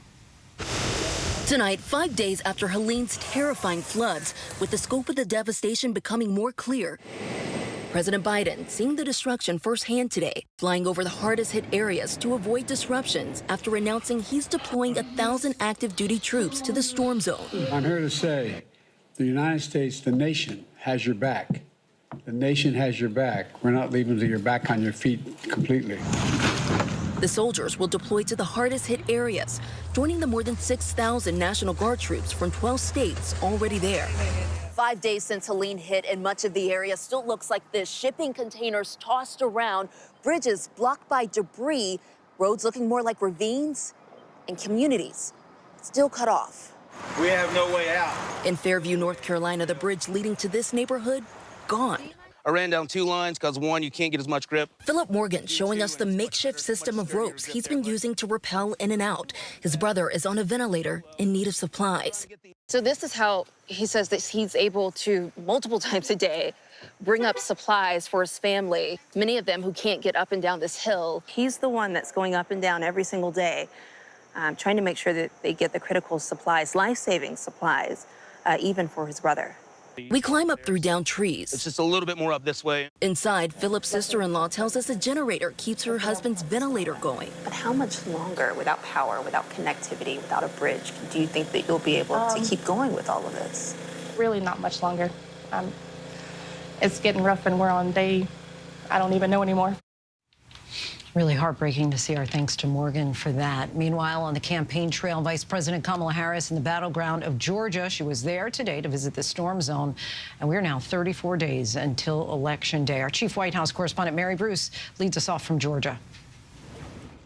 Tonight, 5 days after Helene's terrifying floods, with the scope of the devastation becoming more clear, President Biden seeing the destruction firsthand today, flying over the hardest hit areas to avoid disruptions after announcing he's deploying 1,000 active duty troops to the storm zone. I'm here to say the United States, the nation, has your back. The nation has your back. We're not leaving your back on your feet completely. The soldiers will deploy to the hardest hit areas, joining the more than 6,000 National Guard troops from 12 states already there. 5 days since Helene hit, and much of the area still looks like this. Shipping containers tossed around, bridges blocked by debris, roads looking more like ravines, and communities still cut off. We have no way out. In Fairview, North Carolina, the bridge leading to this neighborhood, gone. I ran down 2 lines because, one, you can't get as much grip. Philip Morgan showing us the makeshift system of ropes he's been using to rappel in and out. His brother is on a ventilator in need of supplies. So this is how he says that he's able to, multiple times a day, bring up supplies for his family, many of them who can't get up and down this hill. He's the one that's going up and down every single day, trying to make sure that they get the critical supplies, life-saving supplies, even for his brother. We climb up through downed trees. It's just a little bit more up this way. Inside, Philip's sister-in-law tells us a generator keeps her husband's ventilator going. But how much longer without power, without connectivity, without a bridge, do you think that you'll be able to keep going with all of this? Really not much longer. It's getting rough and we're on day, I don't even know anymore. Really heartbreaking to see. Our thanks to Morgan for that. Meanwhile, on the campaign trail, Vice President Kamala Harris in the battleground of Georgia. She was there today to visit the storm zone. And we're now 34 days until Election Day. Our chief White House correspondent, Mary Bruce, leads us off from Georgia.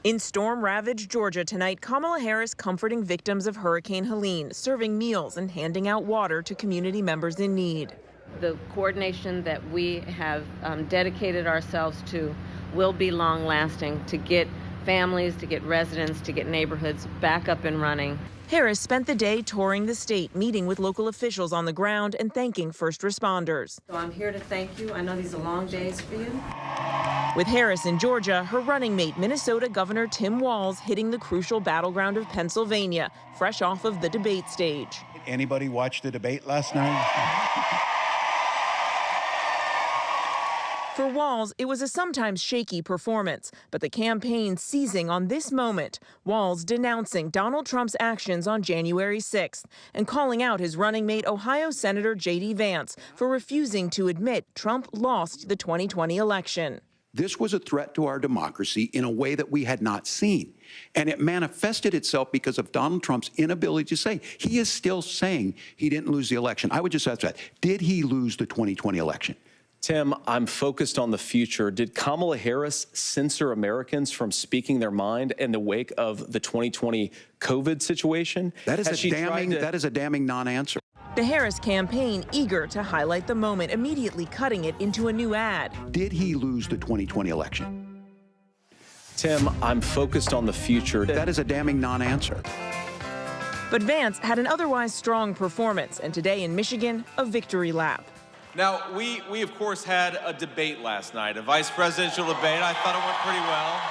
In storm-ravaged Georgia tonight, Kamala Harris comforting victims of Hurricane Helene, serving meals and handing out water to community members in need. The coordination that we have dedicated ourselves to will be long-lasting to get families, to get residents, to get neighborhoods back up and running. Harris spent the day touring the state, meeting with local officials on the ground and thanking first responders. So I'm here to thank you. I know these are long days for you. With Harris in Georgia, her running mate, Minnesota Governor Tim Walz, hitting the crucial battleground of Pennsylvania, fresh off of the debate stage. Anybody watch the debate last night? For Walz, it was a sometimes shaky performance, but the campaign seizing on this moment, Walz denouncing Donald Trump's actions on January 6th and calling out his running mate, Ohio Senator J.D. Vance, for refusing to admit Trump lost the 2020 election. This was a threat to our democracy in a way that we had not seen. And it manifested itself because of Donald Trump's inability to say. He is still saying he didn't lose the election. I would just ask that. Did he lose the 2020 election? Tim, I'm focused on the future. Did Kamala Harris censor Americans from speaking their mind in the wake of the 2020 COVID situation? That is a damning non-answer. The Harris campaign eager to highlight the moment, immediately cutting it into a new ad. Did he lose the 2020 election? Tim, I'm focused on the future. That is a damning non-answer. But Vance had an otherwise strong performance, and today in Michigan, a victory lap. Now, we of course had a debate last night, a vice presidential debate. I thought it went pretty well.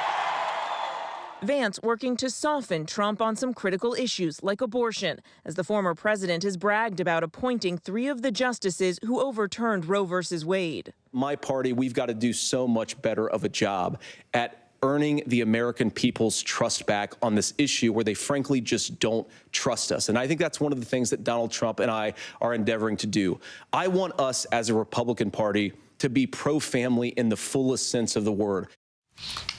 Vance working to soften Trump on some critical issues like abortion, as the former president has bragged about appointing 3 of the justices who overturned Roe versus Wade. My party, we've got to do so much better of a job at earning the American people's trust back on this issue where they frankly just don't trust us. And I think that's one of the things that Donald Trump and I are endeavoring to do. I want us as a Republican Party to be pro-family in the fullest sense of the word.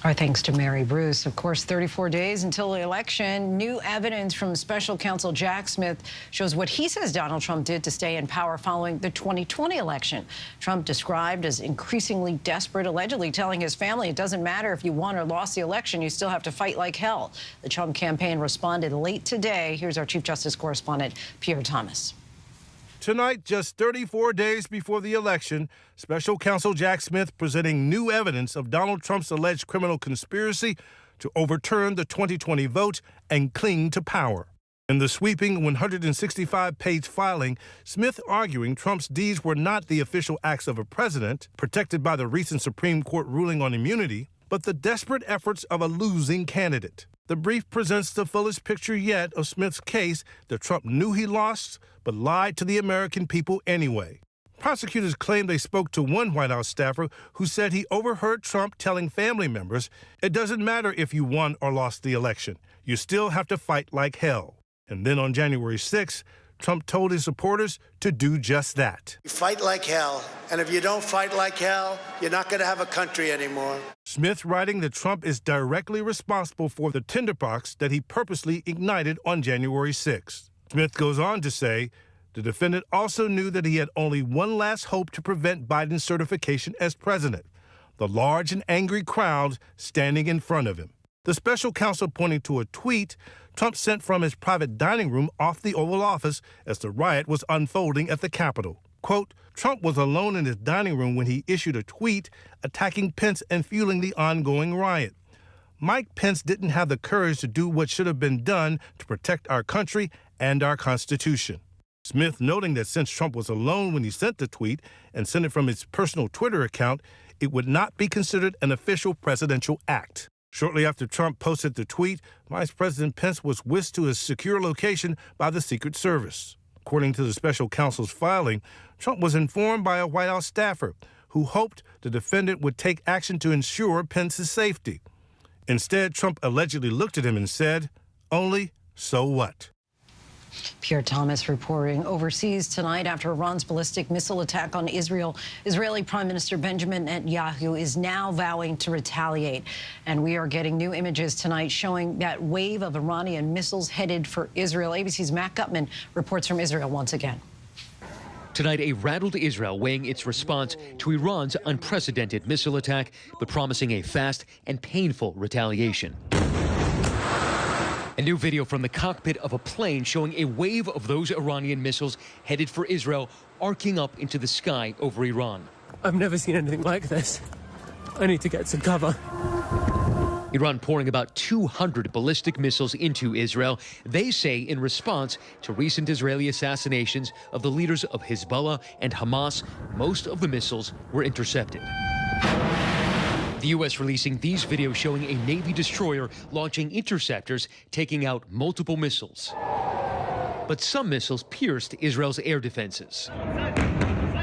Our thanks to Mary Bruce. Of course, 34 days until the election. New evidence from special counsel Jack Smith shows what he says Donald Trump did to stay in power following the 2020 election. Trump described as increasingly desperate, allegedly telling his family it doesn't matter if you won or lost the election, you still have to fight like hell. The Trump campaign responded late today. Here's our Chief Justice correspondent, Pierre Thomas. Tonight, just 34 days before the election, special counsel Jack Smith presenting new evidence of Donald Trump's alleged criminal conspiracy to overturn the 2020 vote and cling to power. In the sweeping 165-page filing, Smith arguing Trump's deeds were not the official acts of a president, protected by the recent Supreme Court ruling on immunity, but the desperate efforts of a losing candidate. The brief presents the fullest picture yet of Smith's case that Trump knew he lost, but lied to the American people anyway. Prosecutors claim they spoke to one White House staffer who said he overheard Trump telling family members, it doesn't matter if you won or lost the election, you still have to fight like hell. And then on January 6th, Trump told his supporters to do just that. You fight like hell, and if you don't fight like hell, you're not going to have a country anymore. Smith writing that Trump is directly responsible for the tinderbox that he purposely ignited on January 6th. Smith goes on to say the defendant also knew that he had only one last hope to prevent Biden's certification as president, the large and angry crowd standing in front of him. The special counsel pointing to a tweet Trump sent from his private dining room off the Oval Office as the riot was unfolding at the Capitol. Quote, Trump was alone in his dining room when he issued a tweet attacking Pence and fueling the ongoing riot. Mike Pence didn't have the courage to do what should have been done to protect our country and our Constitution. Smith noting that since Trump was alone when he sent the tweet and sent it from his personal Twitter account, it would not be considered an official presidential act. Shortly after Trump posted the tweet, Vice President Pence was whisked to a secure location by the Secret Service. According to the special counsel's filing, Trump was informed by a White House staffer who hoped the defendant would take action to ensure Pence's safety. Instead, Trump allegedly looked at him and said, only so what? Pierre Thomas reporting overseas tonight after Iran's ballistic missile attack on Israel. Israeli Prime Minister Benjamin Netanyahu is now vowing to retaliate. And we are getting new images tonight showing that wave of Iranian missiles headed for Israel. ABC's Matt Gutman reports from Israel once again. Tonight, a rattled Israel weighing its response to Iran's unprecedented missile attack, but promising a fast and painful retaliation. A new video from the cockpit of a plane showing a wave of those Iranian missiles headed for Israel, arcing up into the sky over Iran. I've never seen anything like this. I need to get some cover. Iran pouring about 200 ballistic missiles into Israel, they say in response to recent Israeli assassinations of the leaders of Hezbollah and Hamas. Most of the missiles were intercepted. The U.S. releasing these videos showing a Navy destroyer launching interceptors, taking out multiple missiles. But some missiles pierced Israel's air defenses.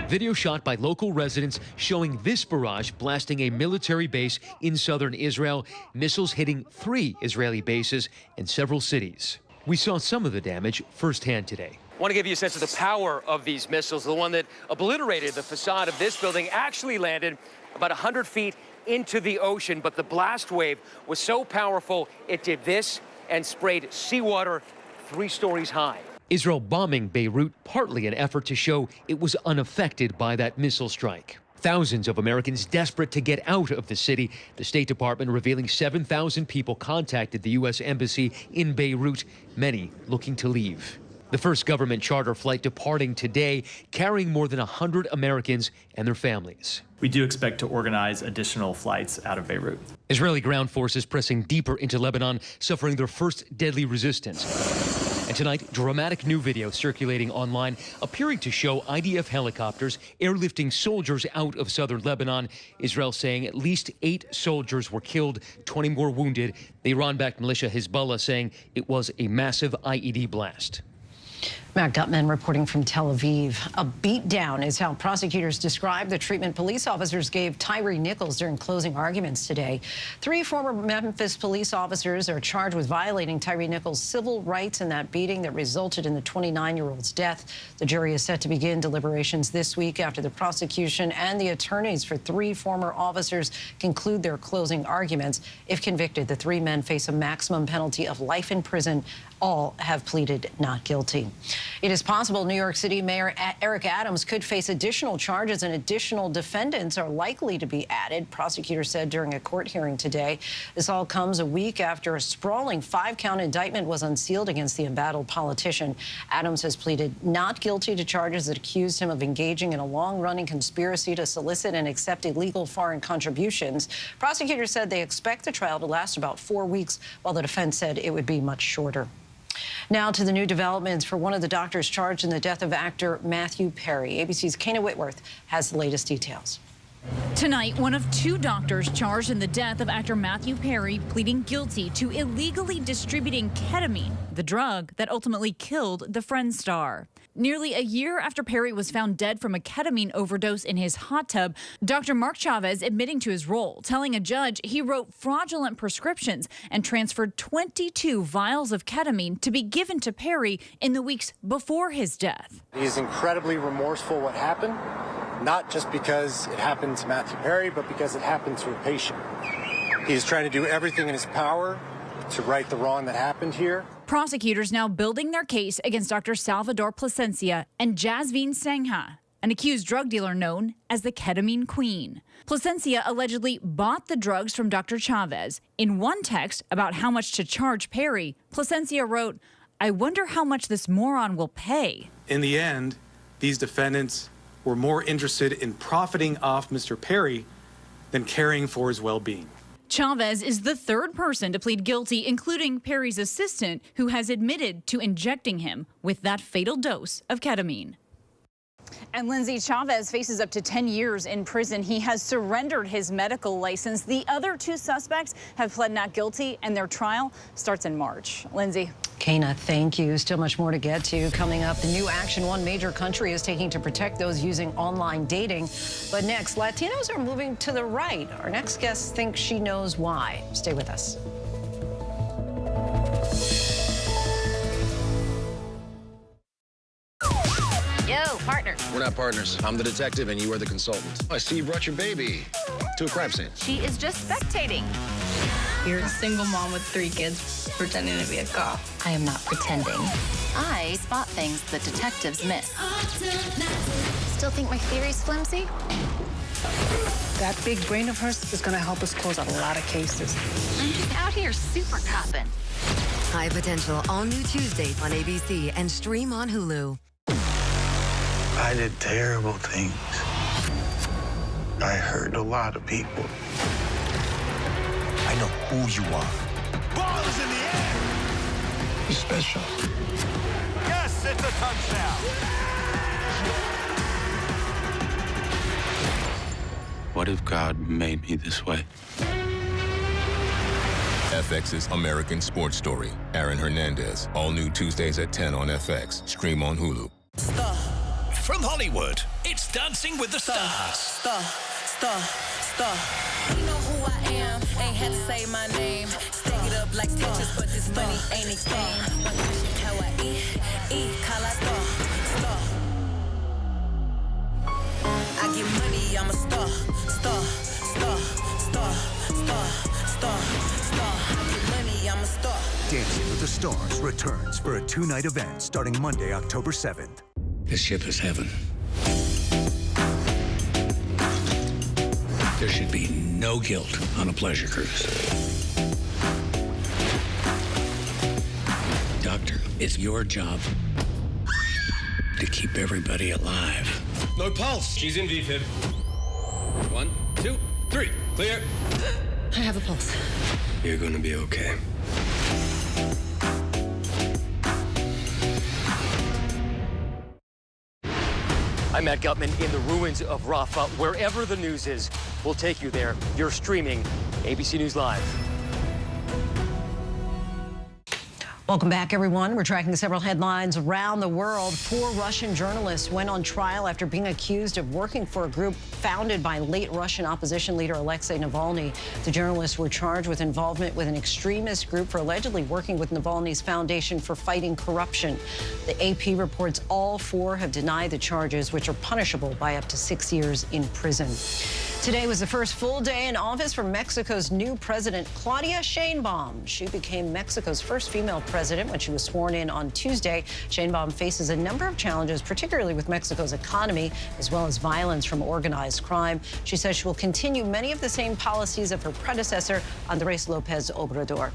Video shot by local residents showing this barrage blasting a military base in southern Israel, missiles hitting 3 Israeli bases and several cities. We saw some of the damage firsthand today. I want to give you a sense of the power of these missiles. The one that obliterated the facade of this building actually landed about 100 feet into the ocean, but the blast wave was so powerful it did this and sprayed seawater 3 stories high. Israel bombing Beirut, partly an effort to show it was unaffected by that missile strike. Thousands of Americans desperate to get out of the city. The State Department revealing 7,000 people contacted the U.S. Embassy in Beirut, many looking to leave. The first government charter flight departing today, carrying more than 100 Americans and their families. We do expect to organize additional flights out of Beirut. Israeli ground forces pressing deeper into Lebanon, suffering their first deadly resistance. And tonight, dramatic new video circulating online appearing to show IDF helicopters airlifting soldiers out of southern Lebanon. Israel saying at least 8 soldiers were killed, 20 more wounded. The Iran-backed militia Hezbollah saying it was a massive IED blast. Matt Gutman reporting from Tel Aviv. A beatdown is how prosecutors describe the treatment police officers gave Tyree Nichols during closing arguments today. 3 former Memphis police officers are charged with violating Tyree Nichols' civil rights in that beating that resulted in the 29-year-old's death. The jury is set to begin deliberations this week after the prosecution and the attorneys for 3 former officers conclude their closing arguments. If convicted, the 3 men face a maximum penalty of life in prison. All have pleaded not guilty. It is possible New York City Mayor Eric Adams could face additional charges and additional defendants are likely to be added, prosecutors said during a court hearing today. This all comes a week after a sprawling 5-count indictment was unsealed against the embattled politician. Adams has pleaded not guilty to charges that accused him of engaging in a long-running conspiracy to solicit and accept illegal foreign contributions. Prosecutors said they expect the trial to last about 4 weeks, while the defense said it would be much shorter. Now to the new developments for one of the doctors charged in the death of actor Matthew Perry. ABC's Kana Whitworth has the latest details. Tonight, one of 2 doctors charged in the death of actor Matthew Perry pleading guilty to illegally distributing ketamine, the drug that ultimately killed the Friends star. Nearly a year after Perry was found dead from a ketamine overdose in his hot tub, Dr. Mark Chavez admitting to his role, telling a judge he wrote fraudulent prescriptions and transferred 22 vials of ketamine to be given to Perry in the weeks before his death. He's incredibly remorseful what happened, not just because it happened to Matthew Perry, but because it happened to a patient. He's trying to do everything in his power to right the wrong that happened here. Prosecutors now building their case against Dr. Salvador Plasencia and Jasveen Sangha, an accused drug dealer known as the Ketamine Queen. Plasencia allegedly bought the drugs from Dr. Chavez. In one text about how much to charge Perry, Plasencia wrote, "I wonder how much this moron will pay." In the end, these defendants were more interested in profiting off Mr. Perry than caring for his well-being. Chavez is the 3rd person to plead guilty, including Perry's assistant, who has admitted to injecting him with that fatal dose of ketamine. And Linsey, Chavez faces up to 10 years in prison. He has surrendered his medical license. The other 2 suspects have pled not guilty, and their trial starts in March. Linsey. Kana, thank you. Still much more to get to. Coming up, the new action one major country is taking to protect those using online dating. But next, Latinos are moving to the right. Our next guest thinks she knows why. Stay with us. Yo, partner. We're not partners. I'm the detective and you are the consultant. I see you brought your baby to a crime scene. She is just spectating. You're a single mom with 3 kids pretending to be a cop. I am not pretending. I spot things that detectives miss. Still think my theory's flimsy? That big brain of hers is going to help us close a lot of cases. I'm just out here super copping. High Potential, all new Tuesday on ABC and stream on Hulu. I did terrible things. I hurt a lot of people. I know who you are. Ball is in the air! You're special. Yes, it's a touchdown. What if God made me this way? FX's American Sports Story. Aaron Hernandez. All new Tuesdays at 10 on FX. Stream on Hulu. From Hollywood, it's Dancing with the Stars. You know who I am, ain't had to say my name. Stack it up like Tetris, but this money ain't a game. How I eat, call I star. I get money, I'm a star. I get money, I'm a star. Dancing with the Stars returns for a 2-night event starting Monday, October 7th. This ship is heaven. There should be no guilt on a pleasure cruise. Doctor, it's your job to keep everybody alive. No pulse. She's in VFib. 1, 2, 3. Clear. I have a pulse. You're gonna be okay. I'm Matt Gutman in the ruins of Rafah. Wherever the news is, we'll take you there. You're streaming ABC News Live. Welcome back, everyone. We're tracking several headlines around the world. 4 Russian journalists went on trial after being accused of working for a group founded by late Russian opposition leader Alexei Navalny. The journalists were charged with involvement with an extremist group for allegedly working with Navalny's Foundation for Fighting Corruption. The AP reports all 4 have denied the charges, which are punishable by up to 6 years in prison. Today was the first full day in office for Mexico's new president, Claudia Sheinbaum. She became Mexico's first female president when she was sworn in on Tuesday. Sheinbaum faces a number of challenges, particularly with Mexico's economy, as well as violence from organized crime. She says she will continue many of the same policies of her predecessor, Andrés López Obrador.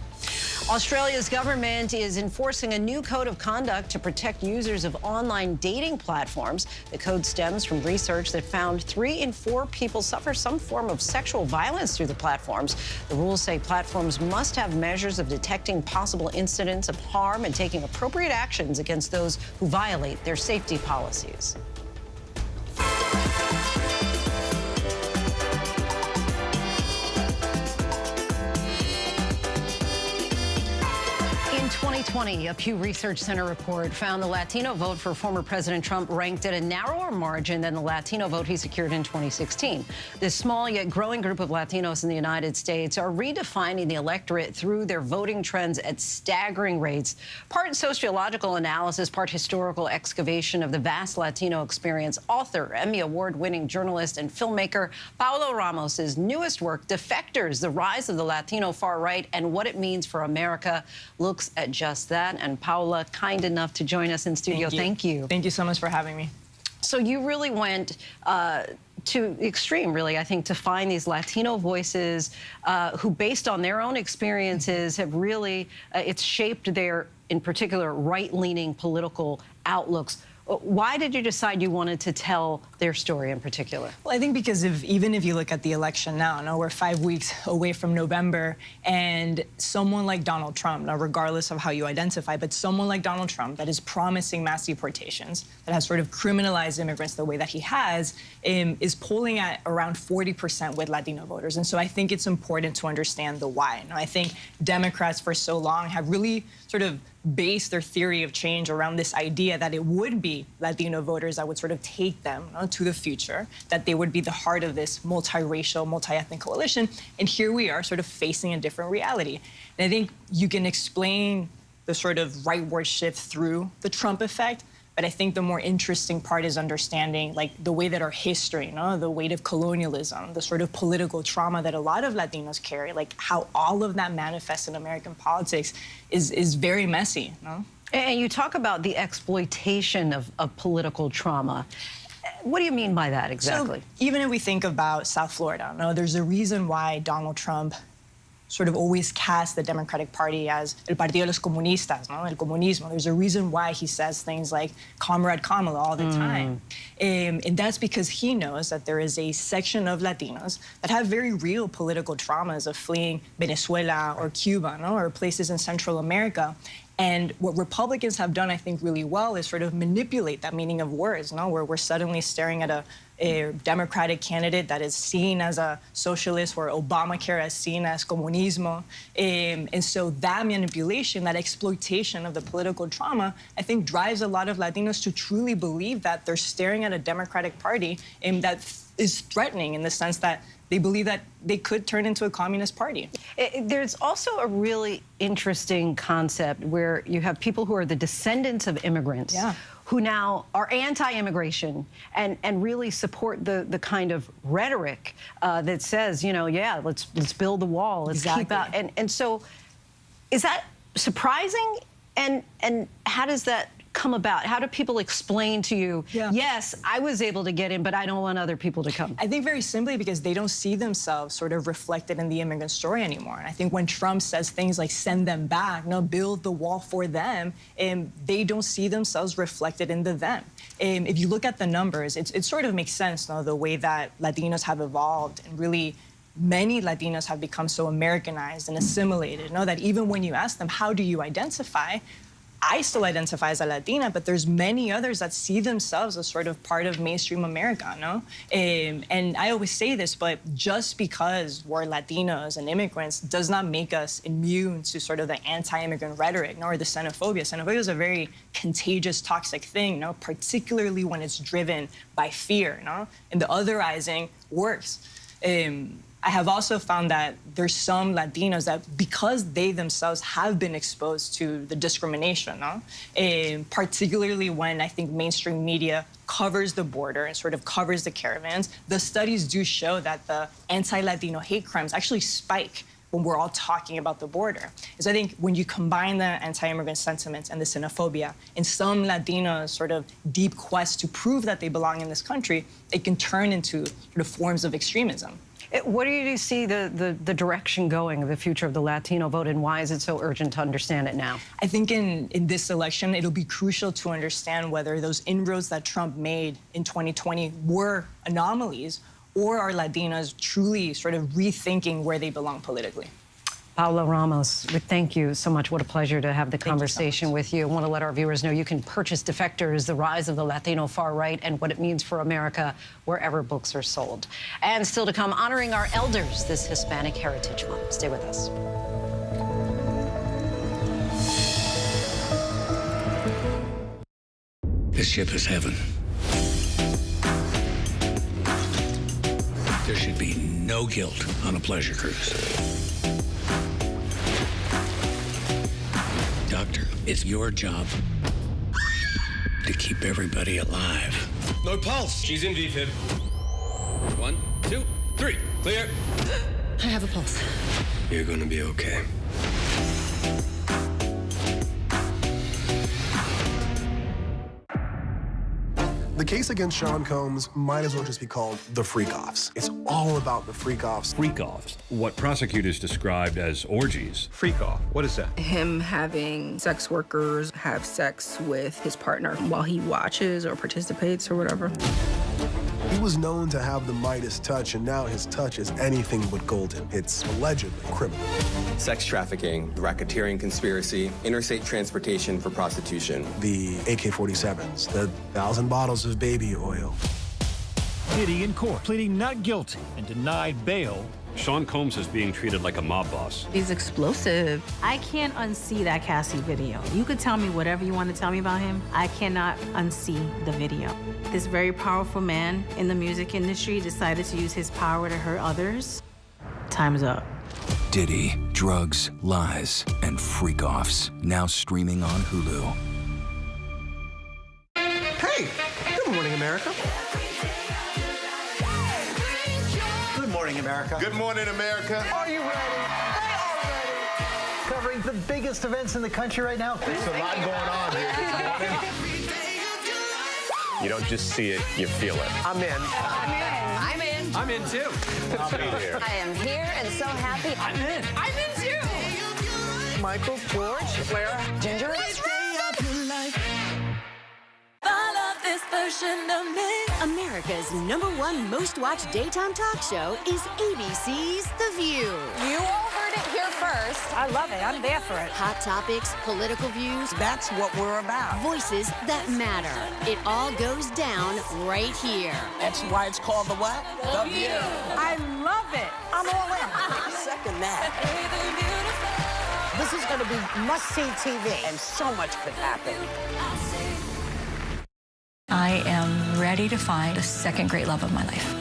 Australia's government is enforcing a new code of conduct to protect users of online dating platforms. The code stems from research that found 3 in 4 people suffer some form of sexual violence through the platforms. The rules say platforms must have measures of detecting possible incidents of harm and taking appropriate actions against those who violate their safety policies. In 2020, a Pew Research Center report found the Latino vote for former President Trump ranked at a narrower margin than the Latino vote he secured in 2016. This small yet growing group of Latinos in the United States are redefining the electorate through their voting trends at staggering rates. Part sociological analysis, part historical excavation of the vast Latino experience. Author, Emmy Award-winning journalist and filmmaker Paulo Ramos's newest work, Defectors, The Rise of the Latino Far Right and What It Means for America, looks at just that. And Paula, kind enough to join us in studio. Thank you. Thank you so much for having me. So you really went to extreme, really, I think, to find these Latino voices who, based on their own experiences, have really, it's shaped their, in particular, right-leaning political outlooks. Why did you decide you wanted to tell their story in particular? Well, I think because even if you look at the election now, we're 5 weeks away from November, and someone like Donald Trump, now regardless of how you identify, but someone like Donald Trump that is promising mass deportations, that has sort of criminalized immigrants the way that he has, is polling at around 40% with Latino voters. And so I think it's important to understand the why. I think Democrats for so long have really sort of based their theory of change around this idea that it would be Latino voters that would sort of take them to the future, that they would be the heart of this multiracial, multi-ethnic coalition. And here we are sort of facing a different reality. And I think you can explain the sort of rightward shift through the Trump effect, but I think the more interesting part is understanding like the way that our history, the weight of colonialism, the sort of political trauma that a lot of Latinos carry, like how all of that manifests in American politics is very messy. And you talk about the exploitation of political trauma. What do you mean by that exactly? So even if we think about South Florida, there's a reason why Donald Trump sort of always cast the Democratic Party as el Partido de los Comunistas, el comunismo. There's a reason why he says things like Comrade Kamala all the time. And that's because he knows that there is a section of Latinos that have very real political traumas of fleeing Venezuela or Cuba, or places in Central America. And what Republicans have done, I think, really well is sort of manipulate that meaning of words, where we're suddenly staring at a Democratic candidate that is seen as a socialist, or Obamacare is seen as comunismo. And so that manipulation, that exploitation of the political trauma, I think drives a lot of Latinos to truly believe that they're staring at a Democratic Party that is threatening in the sense that they believe that they could turn into a communist party. There's also a really interesting concept where you have people who are the descendants of immigrants who now are anti-immigration and really support the kind of rhetoric that says, let's build the wall, let's keep out. And so is that surprising? And how does that come about? How do people explain to you, yes, I was able to get in, but I don't want other people to come? I think very simply because they don't see themselves sort of reflected in the immigrant story anymore. And I think when Trump says things like send them back, build the wall for them, they don't see themselves reflected in the them. If you look at the numbers, it sort of makes sense, the way that Latinos have evolved, and really many Latinos have become so Americanized and assimilated, that even when you ask them, how do you identify? I still identify as a Latina, but there's many others that see themselves as sort of part of mainstream America, and I always say this, but just because we're Latinos and immigrants does not make us immune to sort of the anti-immigrant rhetoric, or the xenophobia. Xenophobia is a very contagious, toxic thing, particularly when it's driven by fear, and the otherizing works. I have also found that there's some Latinos that, because they themselves have been exposed to the discrimination, particularly when I think mainstream media covers the border and sort of covers the caravans, the studies do show that the anti-Latino hate crimes actually spike when we're all talking about the border. And so I think when you combine the anti-immigrant sentiments and the xenophobia in some Latinos' sort of deep quest to prove that they belong in this country, it can turn into sort of forms of extremism. What do you see the direction going of the future of the Latino vote, and why is it so urgent to understand it now? I think in this election, it'll be crucial to understand whether those inroads that Trump made in 2020 were anomalies, or are Latinos truly sort of rethinking where they belong politically. Paula Ramos, thank you so much. What a pleasure to have the conversation with you. I want to let our viewers know you can purchase Defectors, The Rise of the Latino Far Right and What It Means for America, wherever books are sold. And still to come, honoring our elders this Hispanic Heritage Month. Stay with us. This ship is heaven. There should be no guilt on a pleasure cruise. Doctor, it's your job to keep everybody alive. No pulse. She's in VFib. 1, 2, 3. Clear. I have a pulse. You're gonna be okay. The case against Sean Combs might as well just be called the freak-offs. It's all about the freak-offs. Freak-offs, what prosecutors described as orgies. Freak-off, what is that? Him having sex workers have sex with his partner while he watches or participates or whatever. He was known to have the Midas touch, and now his touch is anything but golden. It's allegedly criminal. Sex trafficking, racketeering conspiracy, interstate transportation for prostitution. The AK-47s, the 1,000 bottles of baby oil. Diddy in court, pleading not guilty and denied bail. Sean Combs is being treated like a mob boss. He's explosive. I can't unsee that Cassie video. You could tell me whatever you want to tell me about him. I cannot unsee the video. This very powerful man in the music industry decided to use his power to hurt others. Time's up. Diddy, drugs, lies, and freak-offs. Now streaming on Hulu. Hey, good morning, America. Good morning, America. Good morning, America. Are you ready? They are ready. Covering the biggest events in the country right now. There's a lot going on here this morning. You don't just see it, you feel it. I'm in. I'm in. I'm in too. I'll be here. I am here and so happy. I'm in. I'm in too. Michael, George, Claire, Ginger. This version of me. America's #1 most watched daytime talk show is ABC's The View. You all heard it here first. I love it. I'm there for it. Hot topics, political views. That's what we're about. Voices that matter. It all goes down right here. That's why it's called the what? The View. I love it. I'm all in. Second that. This is going to be must-see TV, and so much could happen. I am ready to find the second great love of my life.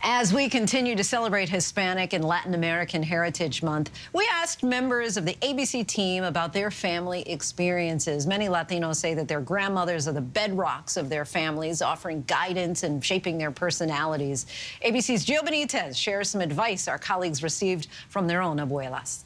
As we continue to celebrate Hispanic and Latin American Heritage Month, we asked members of the ABC team about their family experiences. Many Latinos say that their grandmothers are the bedrocks of their families, offering guidance and shaping their personalities. ABC's Gio Benitez shares some advice our colleagues received from their own abuelas.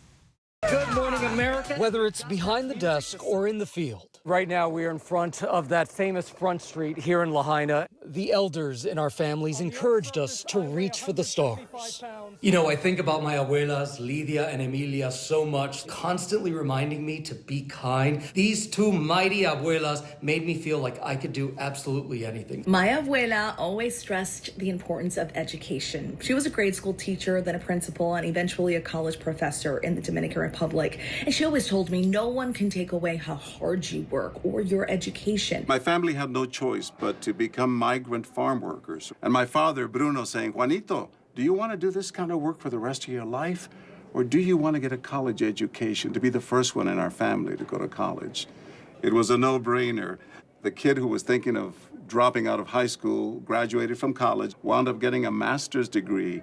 Good morning, America, whether it's behind the desk or in the field. Right now, we are in front of that famous Front Street here in Lahaina. The elders in our families encouraged us to reach for the stars. You know, I think about my abuelas, Lidia and Emilia, so much, constantly reminding me to be kind. These two mighty abuelas made me feel like I could do absolutely anything. My abuela always stressed the importance of education. She was a grade school teacher, then a principal, and eventually a college professor in the Dominican Republic. And she always told me, no one can take away how hard you work or your education. My family had no choice but to become migrant farm workers. And my father, Bruno, saying, Juanito, do you want to do this kind of work for the rest of your life? Or do you want to get a college education, to be the first one in our family to go to college? It was a no-brainer. The kid who was thinking of dropping out of high school, graduated from college, wound up getting a master's degree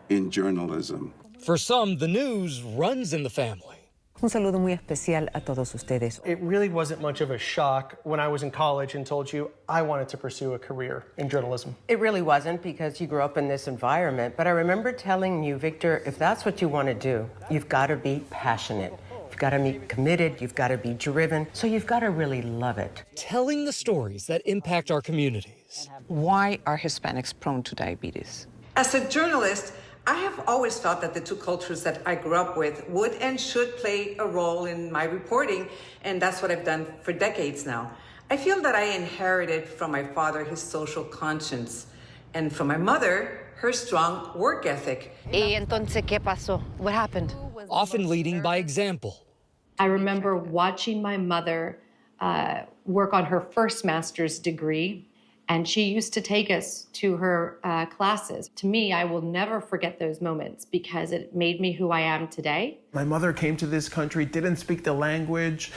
in journalism. For some, the news runs in the family. Un saludo muy especial a todos ustedes. It really wasn't much of a shock when I was in college and told you I wanted to pursue a career in journalism. It really wasn't, because you grew up in this environment. But I remember telling you, Victor, if that's what you want to do, you've got to be passionate. You've got to be committed. You've got to be driven. So you've got to really love it. Telling the stories that impact our communities. Why are Hispanics prone to diabetes? As a journalist, I have always thought that the two cultures that I grew up with would and should play a role in my reporting, and that's what I've done for decades now. I feel that I inherited from my father his social conscience, and from my mother her strong work ethic. Y entonces, ¿qué pasó? What happened? Often leading by example. I remember watching my mother work on her first master's degree, and she used to take us to her classes. To me, I will never forget those moments because it made me who I am today. My mother came to this country, didn't speak the language,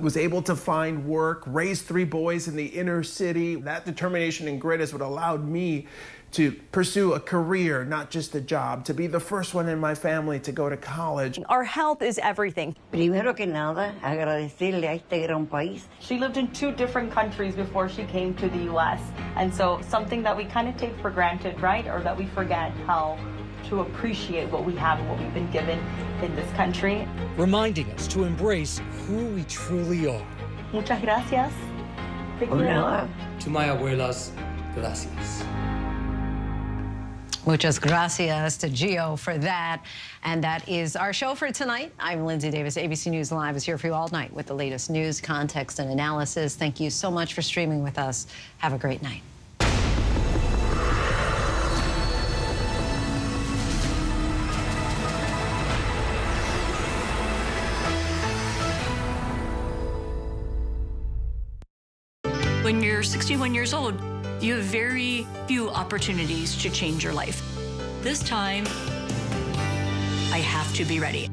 was able to find work, raised 3 boys in the inner city. That determination and grit is what allowed me to pursue a career, not just a job, to be the first one in my family to go to college. Our health is everything. Primero que nada, agradecerle a este gran país. She lived in 2 different countries before she came to the U.S. And so something that we kind of take for granted, right? Or that we forget how to appreciate what we have and what we've been given in this country. Reminding us to embrace who we truly are. Muchas gracias. To my abuelas, gracias. Muchas gracias to Gio for that. And that is our show for tonight. I'm Linsey Davis. ABC News Live is here for you all night with the latest news, context, and analysis. Thank you so much for streaming with us. Have a great night. When you're 61 years old, you have very few opportunities to change your life. This time, I have to be ready.